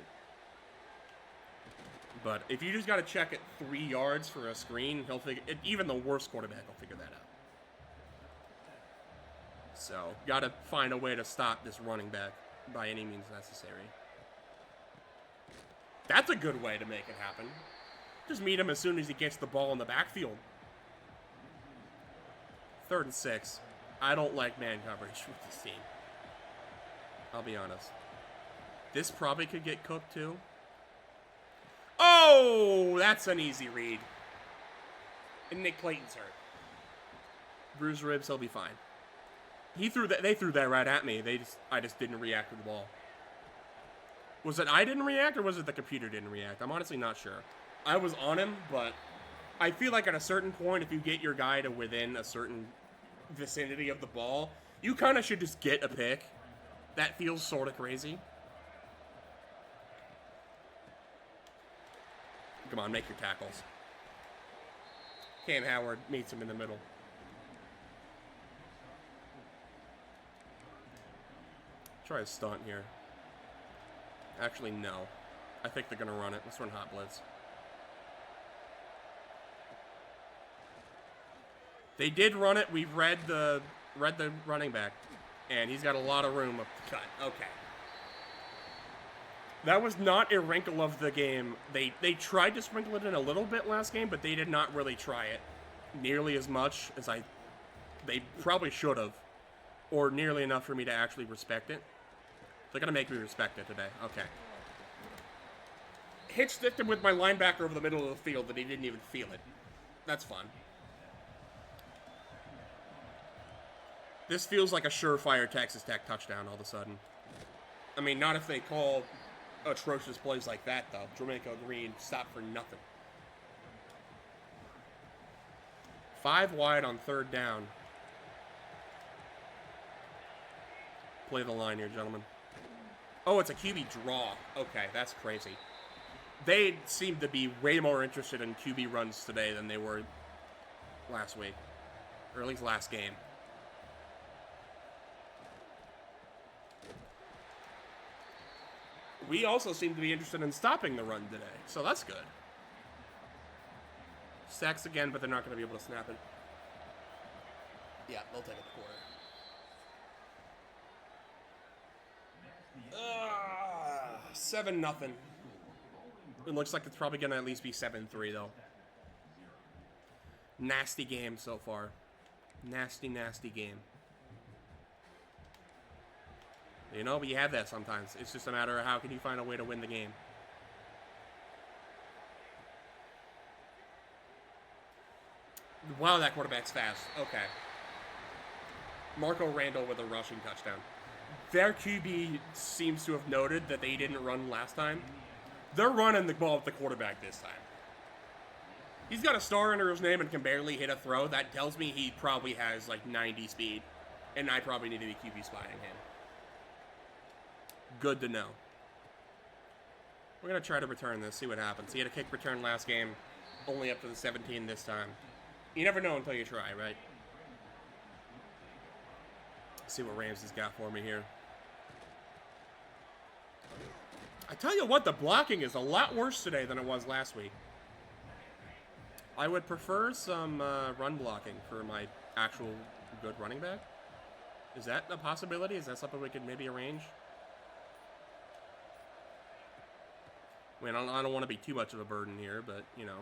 But if you just got to check at 3 yards for a screen, he'll figure it. Even the worst quarterback will figure that out. So, got to find a way to stop this running back by any means necessary. That's a good way to make it happen. Just meet him as soon as he gets the ball in the backfield. 3rd and 6. I don't like man coverage with this team. I'll be honest. This probably could get cooked too. Oh, that's an easy read. And Nick Clayton's hurt. Bruised ribs, he'll be fine. They threw that right at me. I just didn't react to the ball. Was it I didn't react or was it the computer didn't react? I'm honestly not sure. I was on him, but I feel like at a certain point, if you get your guy to within a certain vicinity of the ball, you kind of should just get a pick. That feels sort of crazy. Come on, make your tackles. Cam Howard meets him in the middle. Try a stunt here. Actually, no. I think they're going to run it. Let's run hot blitz. They did run it. We've read the running back. And he's got a lot of room up the cut. Okay. That was not a wrinkle of the game. They tried to sprinkle it in a little bit last game, but they did not really try it nearly as much as they probably should have. Or nearly enough for me to actually respect it. They're going to make me respect it today. Okay. Hitched him with my linebacker over the middle of the field that he didn't even feel it. That's fun. This feels like a surefire Texas Tech touchdown all of a sudden. I mean, not if they call atrocious plays like that, though. Jermichael Green stopped for nothing. 5 wide on 3rd down. Play the line here, gentlemen. Oh, it's a QB draw. Okay, that's crazy. They seem to be way more interested in QB runs today than they were last week. Or at least last game. We also seem to be interested in stopping the run today, so that's good. Sacks again, but they're not going to be able to snap it. Yeah, they'll take it to quarter. 7-0. It looks like it's probably going to at least be 7-3, though. Nasty game so far. Nasty, nasty game. You know, but you have that sometimes. It's just a matter of how can you find a way to win the game. Wow, that quarterback's fast. Okay. Marco Randall with a rushing touchdown. Their QB seems to have noted that they didn't run last time. They're running the ball at the quarterback this time. He's got a star under his name and can barely hit a throw. That tells me he probably has like 90 speed. And I probably need to be QB spying him. Good to know. We're going to try to return this, see what happens. He had a kick return last game, only up to the 17 this time. You never know until you try, right? Let's see what Ramsey's got for me here. I tell you what, the blocking is a lot worse today than it was last week. I would prefer some run blocking for my actual good running back. Is that a possibility? Is that something we could maybe arrange? I mean, I don't want to be too much of a burden here, but, you know,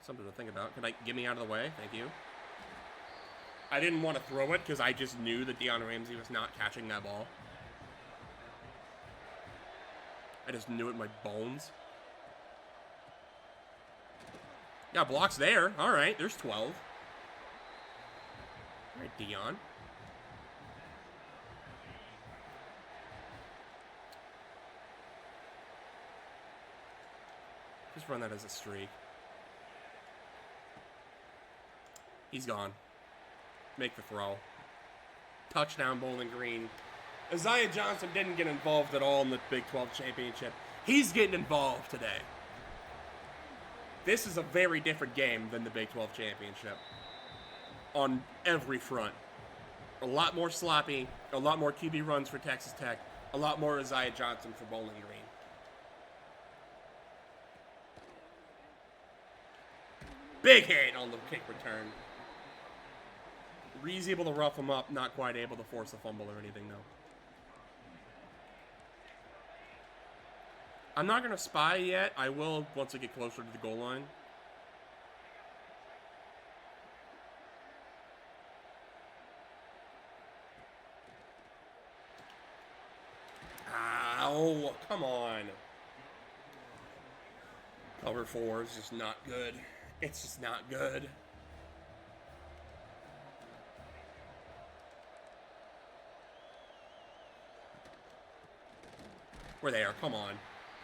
something to think about. Can I get me out of the way? Thank you. I didn't want to throw it because I just knew that Deion Ramsey was not catching that ball. I just knew it in my bones. Yeah, blocks there. All right, there's 12. All right, Deion. Just run that as a streak. He's gone. Make the throw. Touchdown, Bowling Green. Isaiah Johnson didn't get involved at all in the Big 12 championship. He's getting involved today. This is a very different game than the Big 12 championship. On every front. A lot more sloppy. A lot more QB runs for Texas Tech. A lot more Isaiah Johnson for Bowling Green. Big hit on the kick return. Reed's able to rough him up. Not quite able to force a fumble or anything, though. I'm not going to spy yet. I will once I get closer to the goal line. Ow, come on. Cover 4 is just not good. It's just not good. We're there. Come on.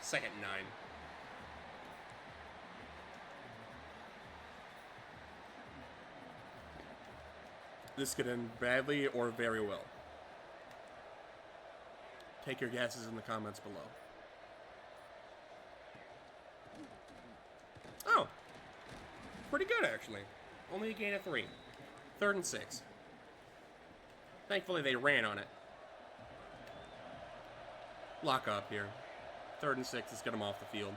2nd and 9. This could end badly or very well. Take your guesses in the comments below. Oh. Pretty good, actually. Only a gain of 3. 3rd and 6. Thankfully, they ran on it. Lock up here. 3rd and 6. Let's get them off the field.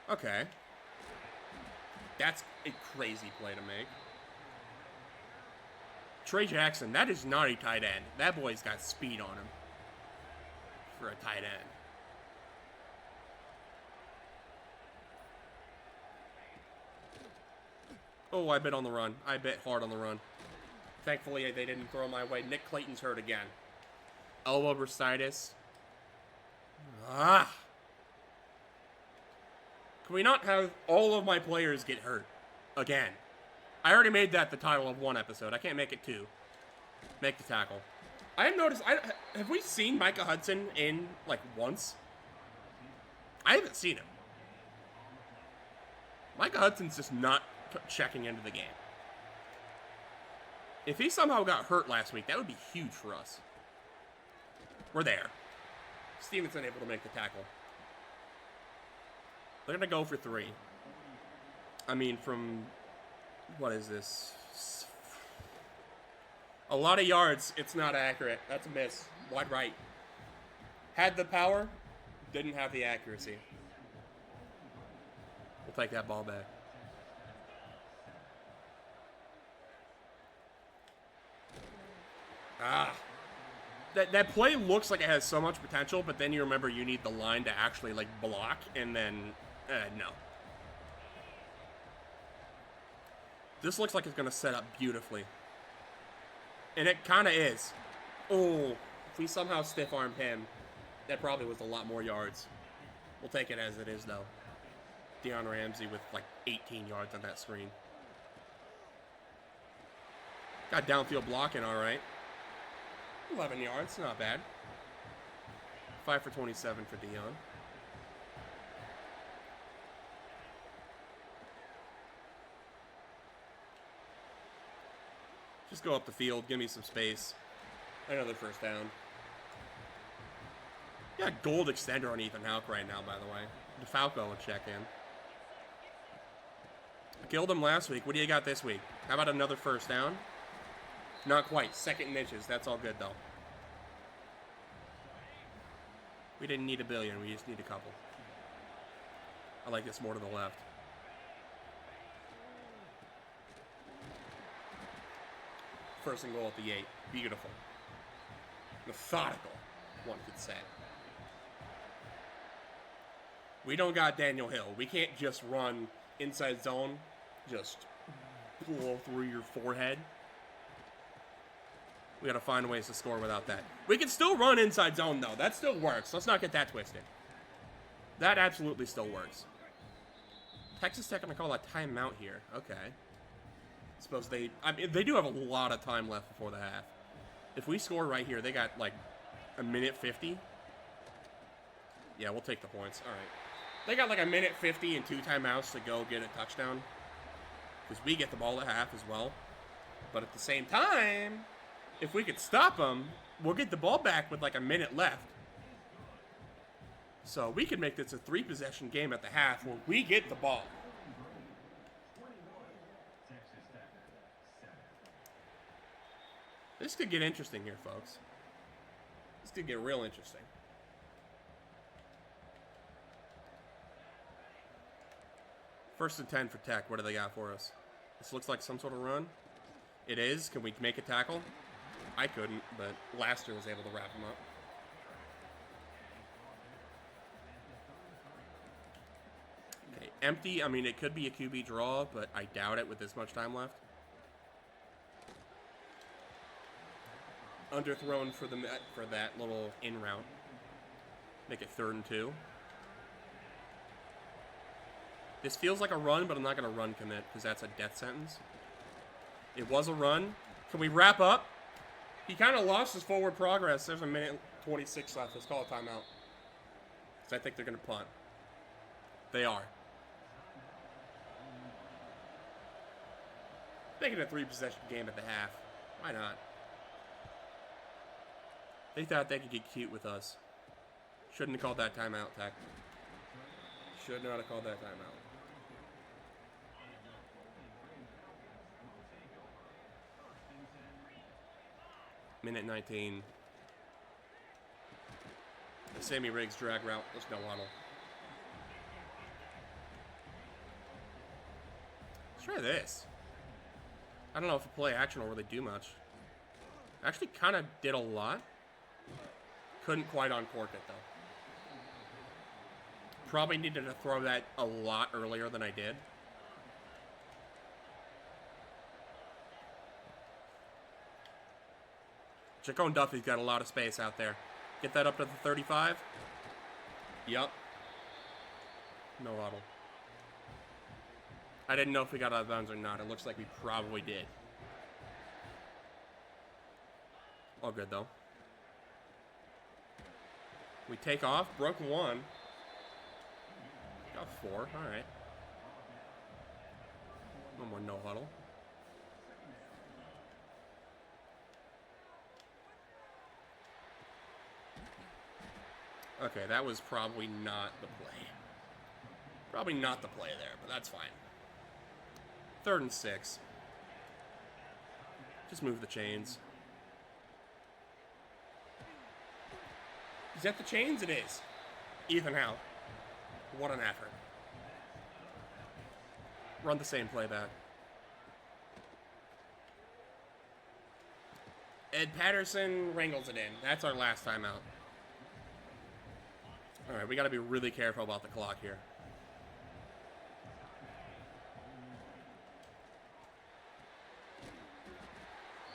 Okay. That's a crazy play to make. Trey Jackson, that is not a tight end. That boy's got speed on him for a tight end. Oh, I bet on the run. I bet hard on the run. Thankfully, they didn't throw my way. Nick Clayton's hurt again. Elbow bursitis. Ah. Can we not have all of my players get hurt again? I already made that the title of 1 episode. I can't make it 2. Make the tackle. I have noticed, have we seen Micah Hudson in, like, once? I haven't seen him. Micah Hudson's just not checking into the game. If he somehow got hurt last week, that would be huge for us. We're there. Stevenson able to make the tackle. They're going to go for 3. I mean, from... What is this? A lot of yards. It's not accurate. That's a miss. Wide right. Had the power. Didn't have the accuracy. We'll take that ball back. Ah. That play looks like it has so much potential, but then you remember you need the line to actually, like, block, and then, no. This looks like it's going to set up beautifully. And it kind of is. Oh, if we somehow stiff-armed him, that probably was a lot more yards. We'll take it as it is, though. Deion Ramsey with, like, 18 yards on that screen. Got downfield blocking, all right. 11 yards, not bad. 5 for 27 for Deion. Just go up the field, give me some space. Another first down. Yeah, gold extender on Ethan Houck right now, by the way. DeFalco will check in. Killed him last week. What do you got this week? How about another first down? Not quite. Second and inches. That's all good, though. We didn't need a billion. We just need a couple. I like this more to the left. First and goal at the 8. Beautiful. Methodical, one could say. We don't got Daniel Hill. We can't just run inside zone, just blow through your forehead. We gotta find ways to score without that. We can still run inside zone, though. That still works. Let's not get that twisted. That absolutely still works. Texas Tech gonna call a timeout here. Okay. Suppose they... I mean, they do have a lot of time left before the half. If we score right here, they got, like, a minute 50. Yeah, we'll take the points. All right. They got, like, a minute 50 and 2 timeouts to go get a touchdown. Because we get the ball at half as well. But at the same time, if we could stop them, we'll get the ball back with, like, a minute left. So we can make this a 3-possession game at the half where we get the ball. This could get interesting here, folks. This could get real interesting. First and 10 for Tech. What do they got for us? This looks like some sort of run. It is. Can we make a tackle? I couldn't, but Laster was able to wrap him up. Okay, empty. I mean, it could be a QB draw, but I doubt it with this much time left. Underthrown for that little in route. Make it 3rd and 2. This feels like a run, but I'm not going to run commit because that's a death sentence. It was a run. Can we wrap up? He kind of lost his forward progress. There's a minute 26 left. Let's call a timeout. Because I think they're going to punt. They are. Make it a 3-possession game at the half. Why not? They thought they could get cute with us. Shouldn't have called that timeout, Tech. Should not have called that timeout. Minute 19. The Sammy Riggs drag route. Let's go, Waddle. Let's try this. I don't know if a play action will really do much. Actually kind of did a lot. Couldn't quite uncork it, though. Probably needed to throw that a lot earlier than I did. Jacone Duffy's got a lot of space out there. Get that up to the 35. Yup. No huddle. I didn't know if we got out of bounds or not. It looks like we probably did. All good, though. We take off. Broke 1. Got 4. All right. No more no huddle. Okay, that was probably not the play. Probably not the play there, but that's fine. 3rd and 6. Just move the chains. Is that the chains? It is. Ethan Howe. What an effort. Run the same play back. Ed Patterson wrangles it in. That's our last timeout. All right, we got to be really careful about the clock here.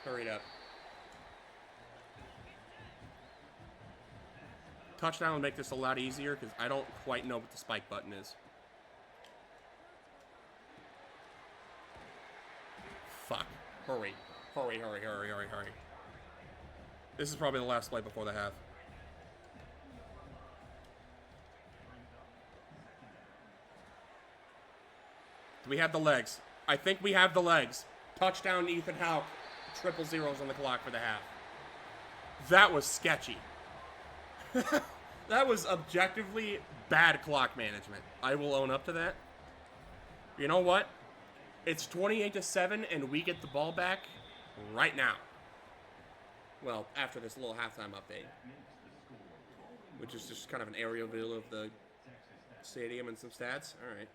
Hurry it up. Touchdown would make this a lot easier because I don't quite know what the spike button is. Fuck. Hurry. Hurry, hurry, hurry, hurry, hurry. This is probably the last play before the half. Do we have the legs? I think we have the legs. Touchdown, Ethan Howe. 000 on the clock for the half. That was sketchy. That was objectively bad clock management. I will own up to that. You know what? It's 28-7, and we get the ball back right now. Well, after this little halftime update, which is just kind of an aerial view of the stadium and some stats. All right.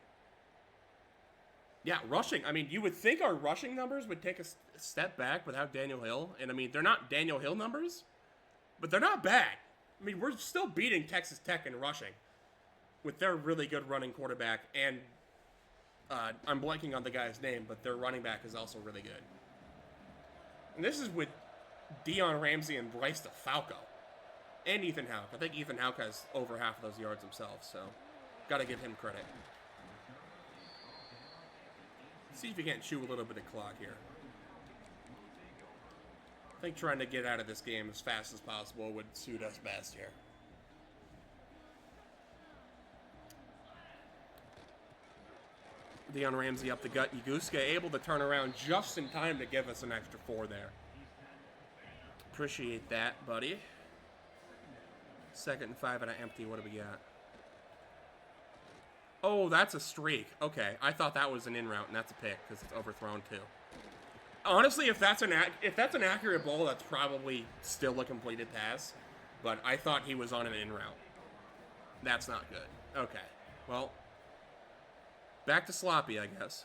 Yeah, rushing. I mean, you would think our rushing numbers would take a step back without Daniel Hill. And, I mean, they're not Daniel Hill numbers, but they're not bad. I mean, we're still beating Texas Tech in rushing with their really good running quarterback. And I'm blanking on the guy's name, but their running back is also really good. And this is with Deion Ramsey and Bryce DeFalco. And Ethan Houck. I think Ethan Houck has over half of those yards himself, so got to give him credit. See if you can't chew a little bit of clock here. I think trying to get out of this game as fast as possible would suit us best here. Deion Ramsey up the gut. Yaguska able to turn around just in time to give us an extra 4 there. Appreciate that, buddy. 2nd and 5 and an empty. What do we got? Oh, that's a streak. Okay, I thought that was an in route, and that's a pick because it's overthrown too. Honestly, if that's an accurate ball, that's probably still a completed pass. But I thought he was on an in route. That's not good. Okay, well, back to sloppy, I guess.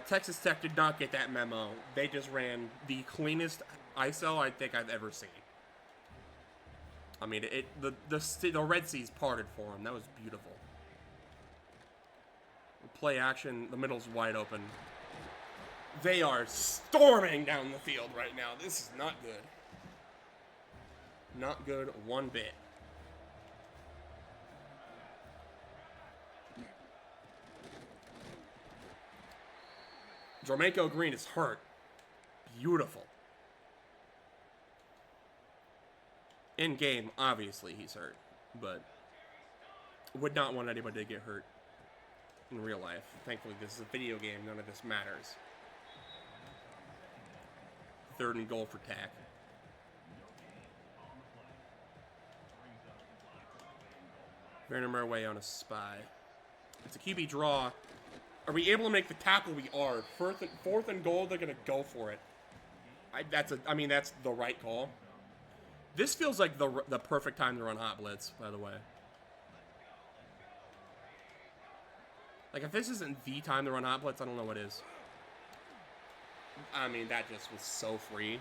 Texas Tech did not get that memo. They just ran the cleanest ISO I think I've ever seen. I mean, the Red Sea's parted for him. That was beautiful. Play action. The middle's wide open. They are storming down the field right now. This is not good. Not good one bit. Jermaine Green is hurt. Beautiful. In game, obviously he's hurt, but would not want anybody to get hurt in real life. Thankfully, this is a video game. None of this matters. 3rd and goal for Tech. Venom our way on a spy. It's a QB draw. Are we able to make the tackle? We are. 4th and goal, they're going to go for it. I mean, that's the right call. This feels like the perfect time to run hot blitz, by the way. Like, if this isn't the time to run hot blitz, I don't know what is. I mean, that just was so free.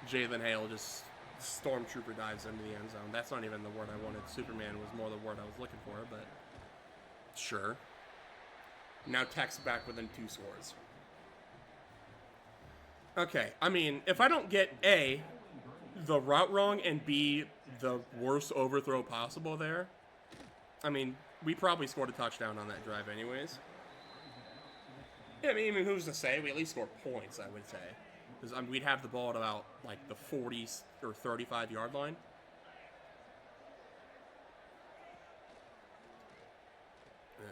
Jalen Hale just stormtrooper dives into the end zone. That's not even the word I wanted. Superman was more the word I was looking for, but sure. Now Tech's back within 2 scores. Okay, I mean, if I don't get A, the route wrong, and B, the worst overthrow possible there, I mean, we probably scored a touchdown on that drive anyways. Yeah, I mean, who's to say? We at least score points, I would say. Because we'd have the ball at about, like, the 40 or 35-yard line. Yeah.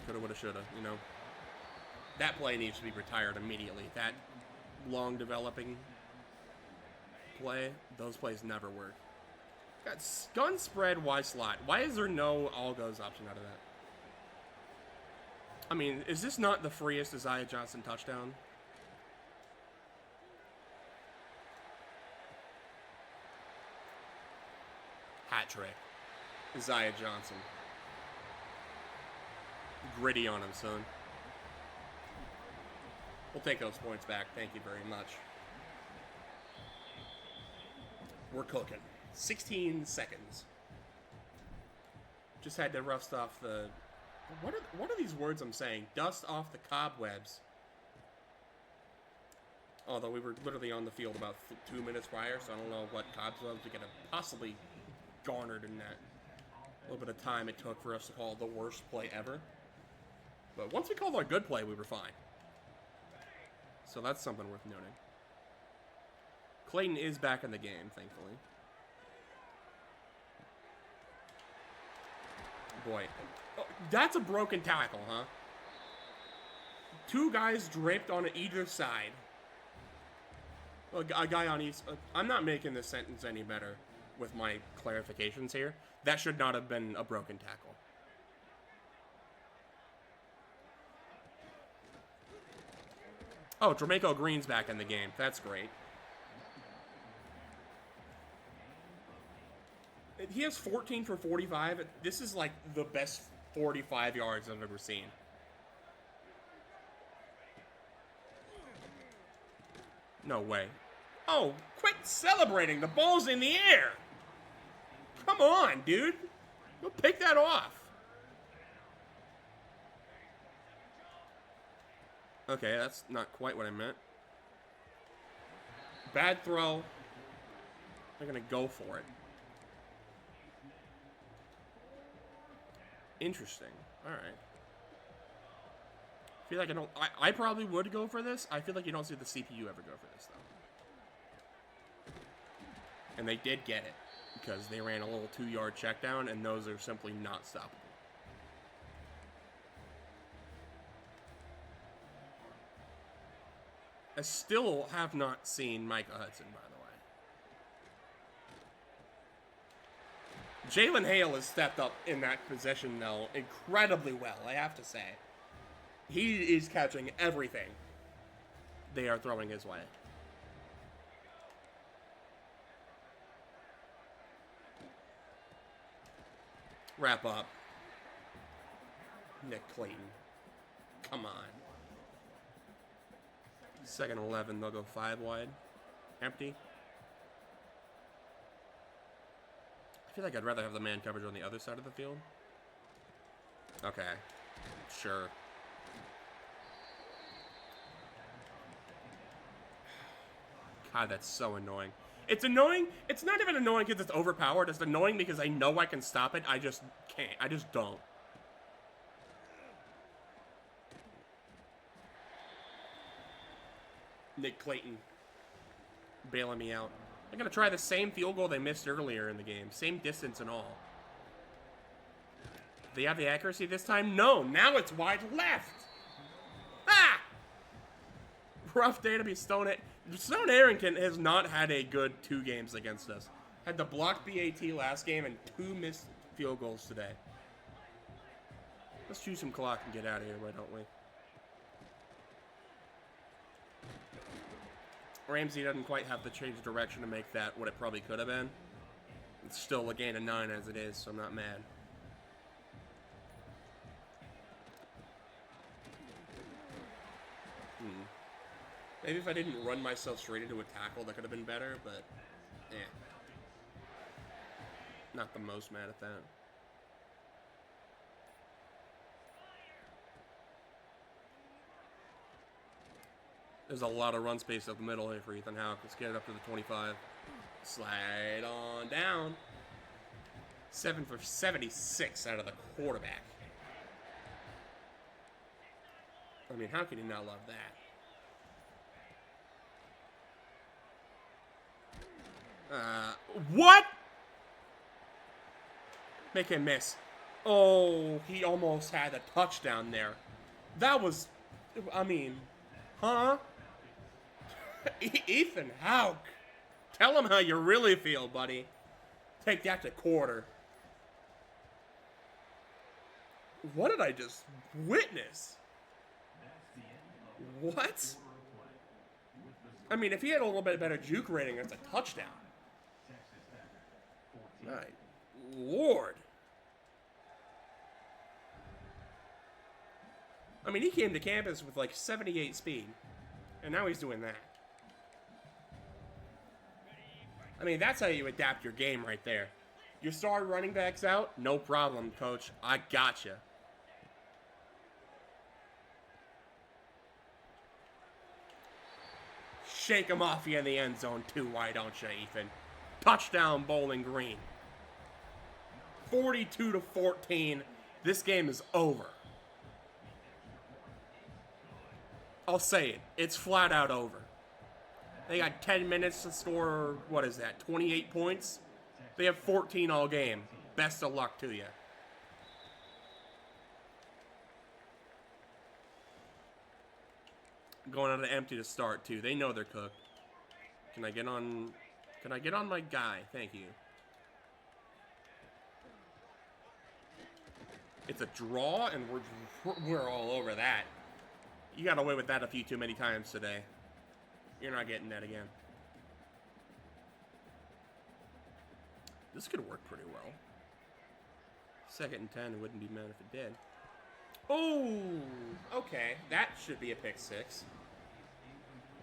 Coulda, woulda, shoulda, you know. That play needs to be retired immediately. That long developing play, those plays never work. Got gun spread, Y slot. Why is there no all goes option out of that? I mean, is this not the freest Isaiah Johnson touchdown? Hat trick. Isaiah Johnson. Gritty on him, son. We'll take those points back. Thank you very much. We're cooking. 16 seconds. Just had to rust off the... What are these words I'm saying? Dust off the cobwebs. Although we were literally on the field about 2 minutes prior, so I don't know what cobwebs we could have possibly garnered in that little bit of time it took for us to call the worst play ever. But once we called our good play, we were fine. So that's something worth noting. Clayton is back in the game, thankfully. Boy. Oh, that's a broken tackle, huh? 2 guys draped on either side. A guy on each... I'm not making this sentence any better with my clarifications here. That should not have been a broken tackle. Oh, Jermichael Green's back in the game. That's great. He has 14 for 45. This is like the best 45 yards I've ever seen. No way. Oh, quit celebrating. The ball's in the air. Come on, dude. Go pick that off. Okay, that's not quite what I meant. Bad throw. They're going to go for it. Interesting. All right. I feel like I probably would go for this. I feel like you don't see the CPU ever go for this, though. And they did get it. Because they ran a little 2-yard check down, and those are simply not stoppable. I still have not seen Micah Hudson, by the way. Jalen Hale has stepped up in that position, though, incredibly well, I have to say. He is catching everything they are throwing his way. Wrap up. Nick Clayton. Come on. 2nd and 11, they'll go 5 wide. Empty. I feel like I'd rather have the man coverage on the other side of the field. Okay. Sure. God, that's so annoying. It's annoying. It's not even annoying because it's overpowered. It's annoying because I know I can stop it. I just can't. I just don't. Nick Clayton bailing me out. I'm going to try the same field goal they missed earlier in the game. Same distance and all. Do they have the accuracy this time? No. Now it's wide left. Ah! Rough day to be Stone Arrington has not had a good 2 games against us. Had the blocked BAT last game and 2 missed field goals today. Let's choose some clock and get out of here, why don't we? Ramsey doesn't quite have the change of direction to make that what it probably could have been. It's still a gain of 9 as it is, so I'm not mad. Maybe if I didn't run myself straight into a tackle, that could have been better, but, not the most mad at that. There's a lot of run space up the middle here for Ethan Houck. Let's get it up to the 25. Slide on down. 7 for 76 out of the quarterback. I mean, how can you not love that? What? Make him miss. Oh, he almost had a touchdown there. That was, I mean, huh? Ethan Houck. Tell him how you really feel, buddy. Take that to quarter. What did I just witness? What? I mean, if he had a little bit better juke rating, that's a touchdown. My Lord. I mean, he came to campus with like 78 speed, and now he's doing that. I mean, that's how you adapt your game right there. Your star running back's out? No problem, coach. I gotcha. Shake him off you in the end zone too, why don't you, Ethan? Touchdown, Bowling Green. 42-14. This game is over. I'll say it. It's flat out over. They got 10 minutes to score, what is that, 28 points? They have 14 all game. Best of luck to you. Going out of empty to start, too. They know they're cooked. Can I get on my guy? Thank you. It's a draw, and we're all over that. You got away with that a few too many times today. You're not getting that again. This could work pretty well. 2nd and 10, it wouldn't be mad if it did. Oh, okay. That should be a pick 6.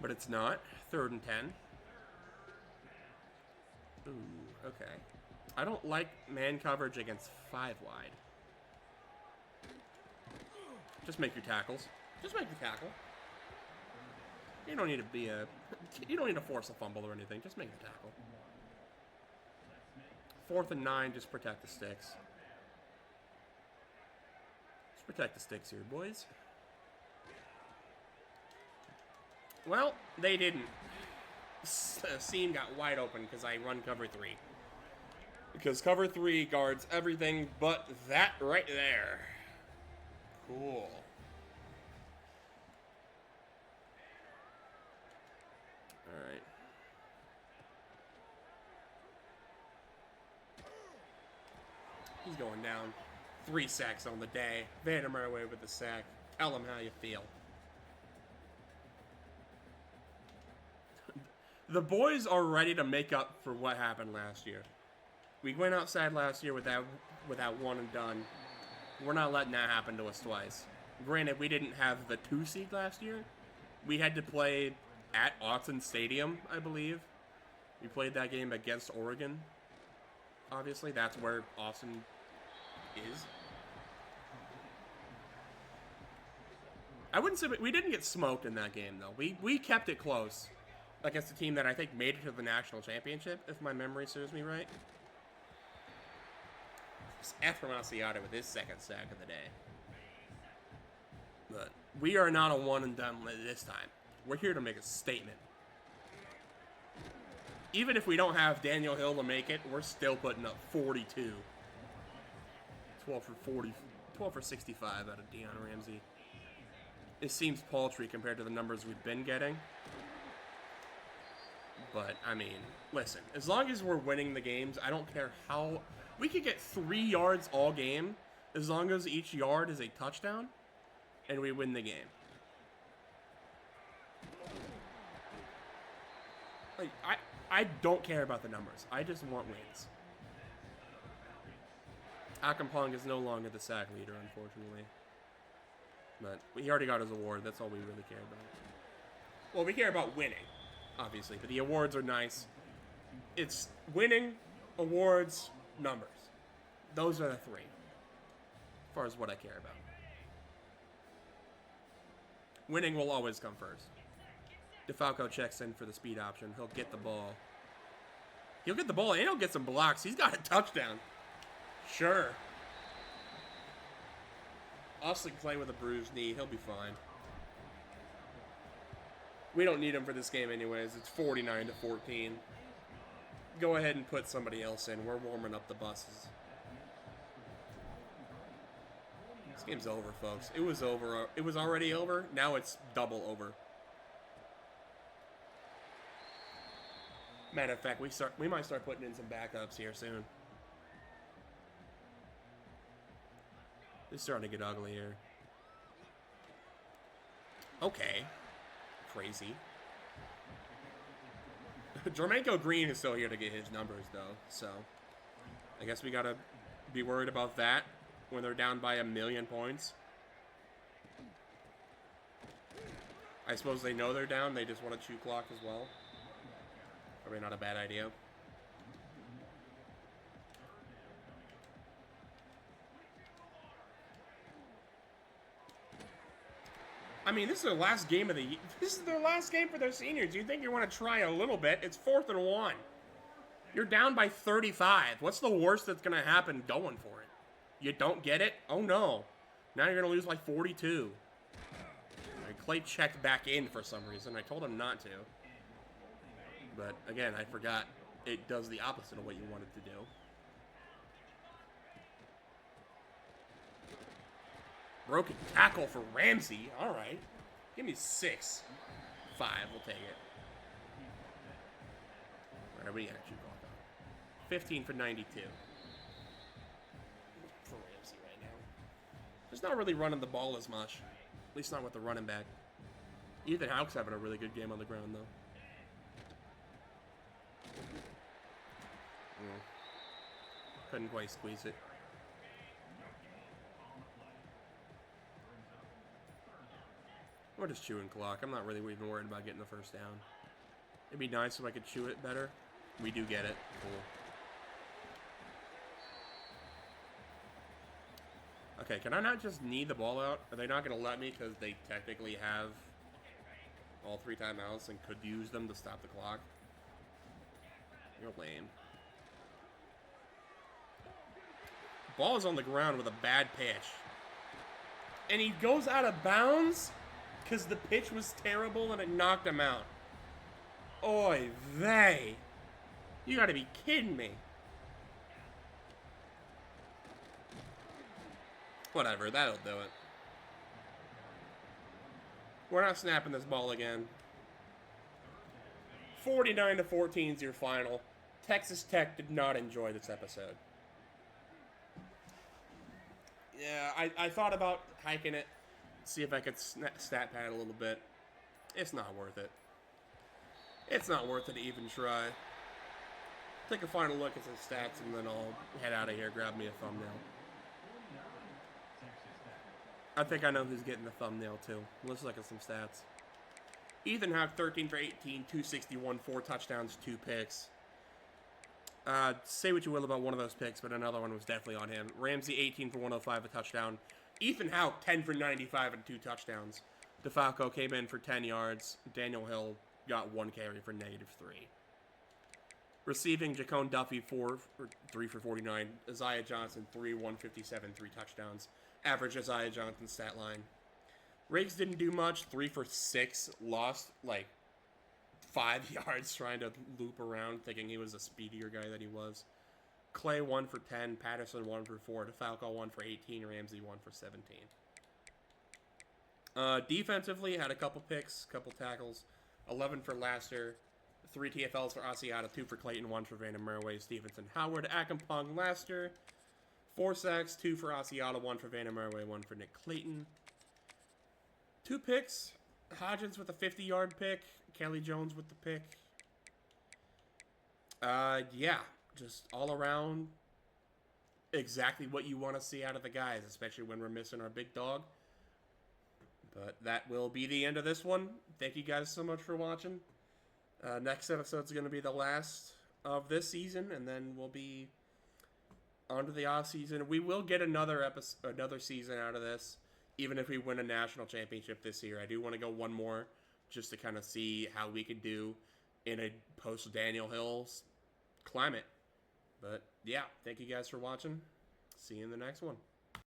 But it's not. 3rd and 10. Ooh, okay. I don't like man coverage against 5 wide. Just make your tackles. Just make the tackle. You don't need to be a... You don't need to force a fumble or anything. Just make the tackle. 4th and 9, just protect the sticks. Just protect the sticks here, boys. Well, they didn't. Seam got wide open because I run cover 3. Because cover 3 guards everything but that right there. Cool. Alright. He's going down. 3 sacks on the day. Vandermeer away with the sack. Tell him how you feel. The boys are ready to make up for what happened last year. We went outside last year with that one and done. We're not letting that happen to us twice. Granted, we didn't have the 2 seed last year. We had to play at Autzen Stadium, I believe. We played that game against Oregon. Obviously, that's where Autzen is. I wouldn't say we didn't get smoked in that game, though. We kept it close against a team that I think made it to the national championship, if my memory serves me right. It's Ephraim with his 2nd sack of the day. But we are not a one and done this time. We're here to make a statement. Even if we don't have Daniel Hill to make it, we're still putting up 42. 12 for 40, 12 for 65 out of Deion Ramsey. It seems paltry compared to the numbers we've been getting. But, I mean, listen, as long as we're winning the games, I don't care how... We could get 3 yards all game, as long as each yard is a touchdown, and we win the game. Like, I don't care about the numbers. I just want wins. Akampong is no longer the sack leader, unfortunately. But he already got his award. That's all we really care about. Well, we care about winning, obviously, but the awards are nice. It's winning, awards, numbers. Those are the 3, as far as what I care about. Winning will always come first. DeFalco checks in for the speed option. He'll get the ball. He'll get the ball and he'll get some blocks. He's got a touchdown. Sure. Austin playing with a bruised knee. He'll be fine. We don't need him for this game anyways. It's 49-14. Go ahead and put somebody else in. We're warming up the buses. This game's over, folks. It was over. It was already over. Now it's double over. Matter of fact, we might start putting in some backups here soon. It's starting to get ugly here. Okay. Crazy. Jermaine Green is still here to get his numbers, though. So, I guess we gotta be worried about that when they're down by 1,000,000 points. I suppose they know they're down. They just want to chew clock as well. Probably not a bad idea. I mean, this is their last game of the year. This is their last game for their seniors. You think you want to try a little bit? It's 4th and 1. You're down by 35. What's the worst that's going to happen going for it? You don't get it? Oh, no. Now you're going to lose like 42. Clay checked back in for some reason. I told him not to. But, again, I forgot it does the opposite of what you want it to do. Broken tackle for Ramsey. All right. Give me 6. 5. We'll take it. All right, what do you actually call that? 15 for 92. For Ramsey right now. Just not really running the ball as much. At least not with the running back. Ethan Houck's having a really good game on the ground, though. Couldn't quite squeeze it. We're just chewing clock. I'm not really even worried about getting the first down. It'd be nice if I could chew it better. We do get it. Cool. Okay, can I not just knee the ball out? Are they not going to let me because they technically have all 3 timeouts and could use them to stop the clock? You're lame. Ball is on the ground with a bad pitch. And he goes out of bounds because the pitch was terrible and it knocked him out. Oy vey. You gotta be kidding me. Whatever, that'll do it. We're not snapping this ball again. 49-14 is your final. Texas Tech did not enjoy this episode. Yeah, I thought about hiking it, see if I could stat pad a little bit. It's not worth it. It's not worth it to even try. Take a final look at some stats and then I'll head out of here, grab me a thumbnail. I think I know who's getting the thumbnail too. Let's look at some stats. Ethan Houck, 13 for 18, 261, 4 touchdowns, 2 picks. Say what you will about one of those picks, but another one was definitely on him. Ramsey, 18 for 105, a touchdown. Ethan Houck, 10 for 95 and 2 touchdowns. DeFalco came in for 10 yards. Daniel Hill got 1 carry for -3. Receiving, Jacone Duffy, 3 for 49. Isaiah Johnson, 157, 3 touchdowns. Average Isaiah Johnson stat line. Riggs didn't do much, 3 for 6. Lost, like, 5 yards trying to loop around, thinking he was a speedier guy than he was. Clay, 1 for 10. Patterson, 1 for 4. DeFalco, 1 for 18. Ramsey, 1 for 17. Defensively, had a couple picks, couple tackles. 11 for Laster. 3 TFLs for Asiata, 2 for Clayton, 1 for Vanna Murray, Stevenson, Howard, Akampong, Laster. 4 sacks, 2 for Asiata, 1 for Vanna Murray, 1 for Nick Clayton. 2 picks. Hodgins with a 50-yard pick. Kelly Jones with the pick. Yeah, just all around exactly what you want to see out of the guys, especially when we're missing our big dog. But that will be the end of this one. Thank you guys so much for watching. Next episode's going to be the last of this season, and then we'll be on to the off season. We will get another season out of this, even if we win a national championship this year. I do want to go one more just to kind of see how we could do in a post-Daniel Hills climate. But, yeah, thank you guys for watching. See you in the next one.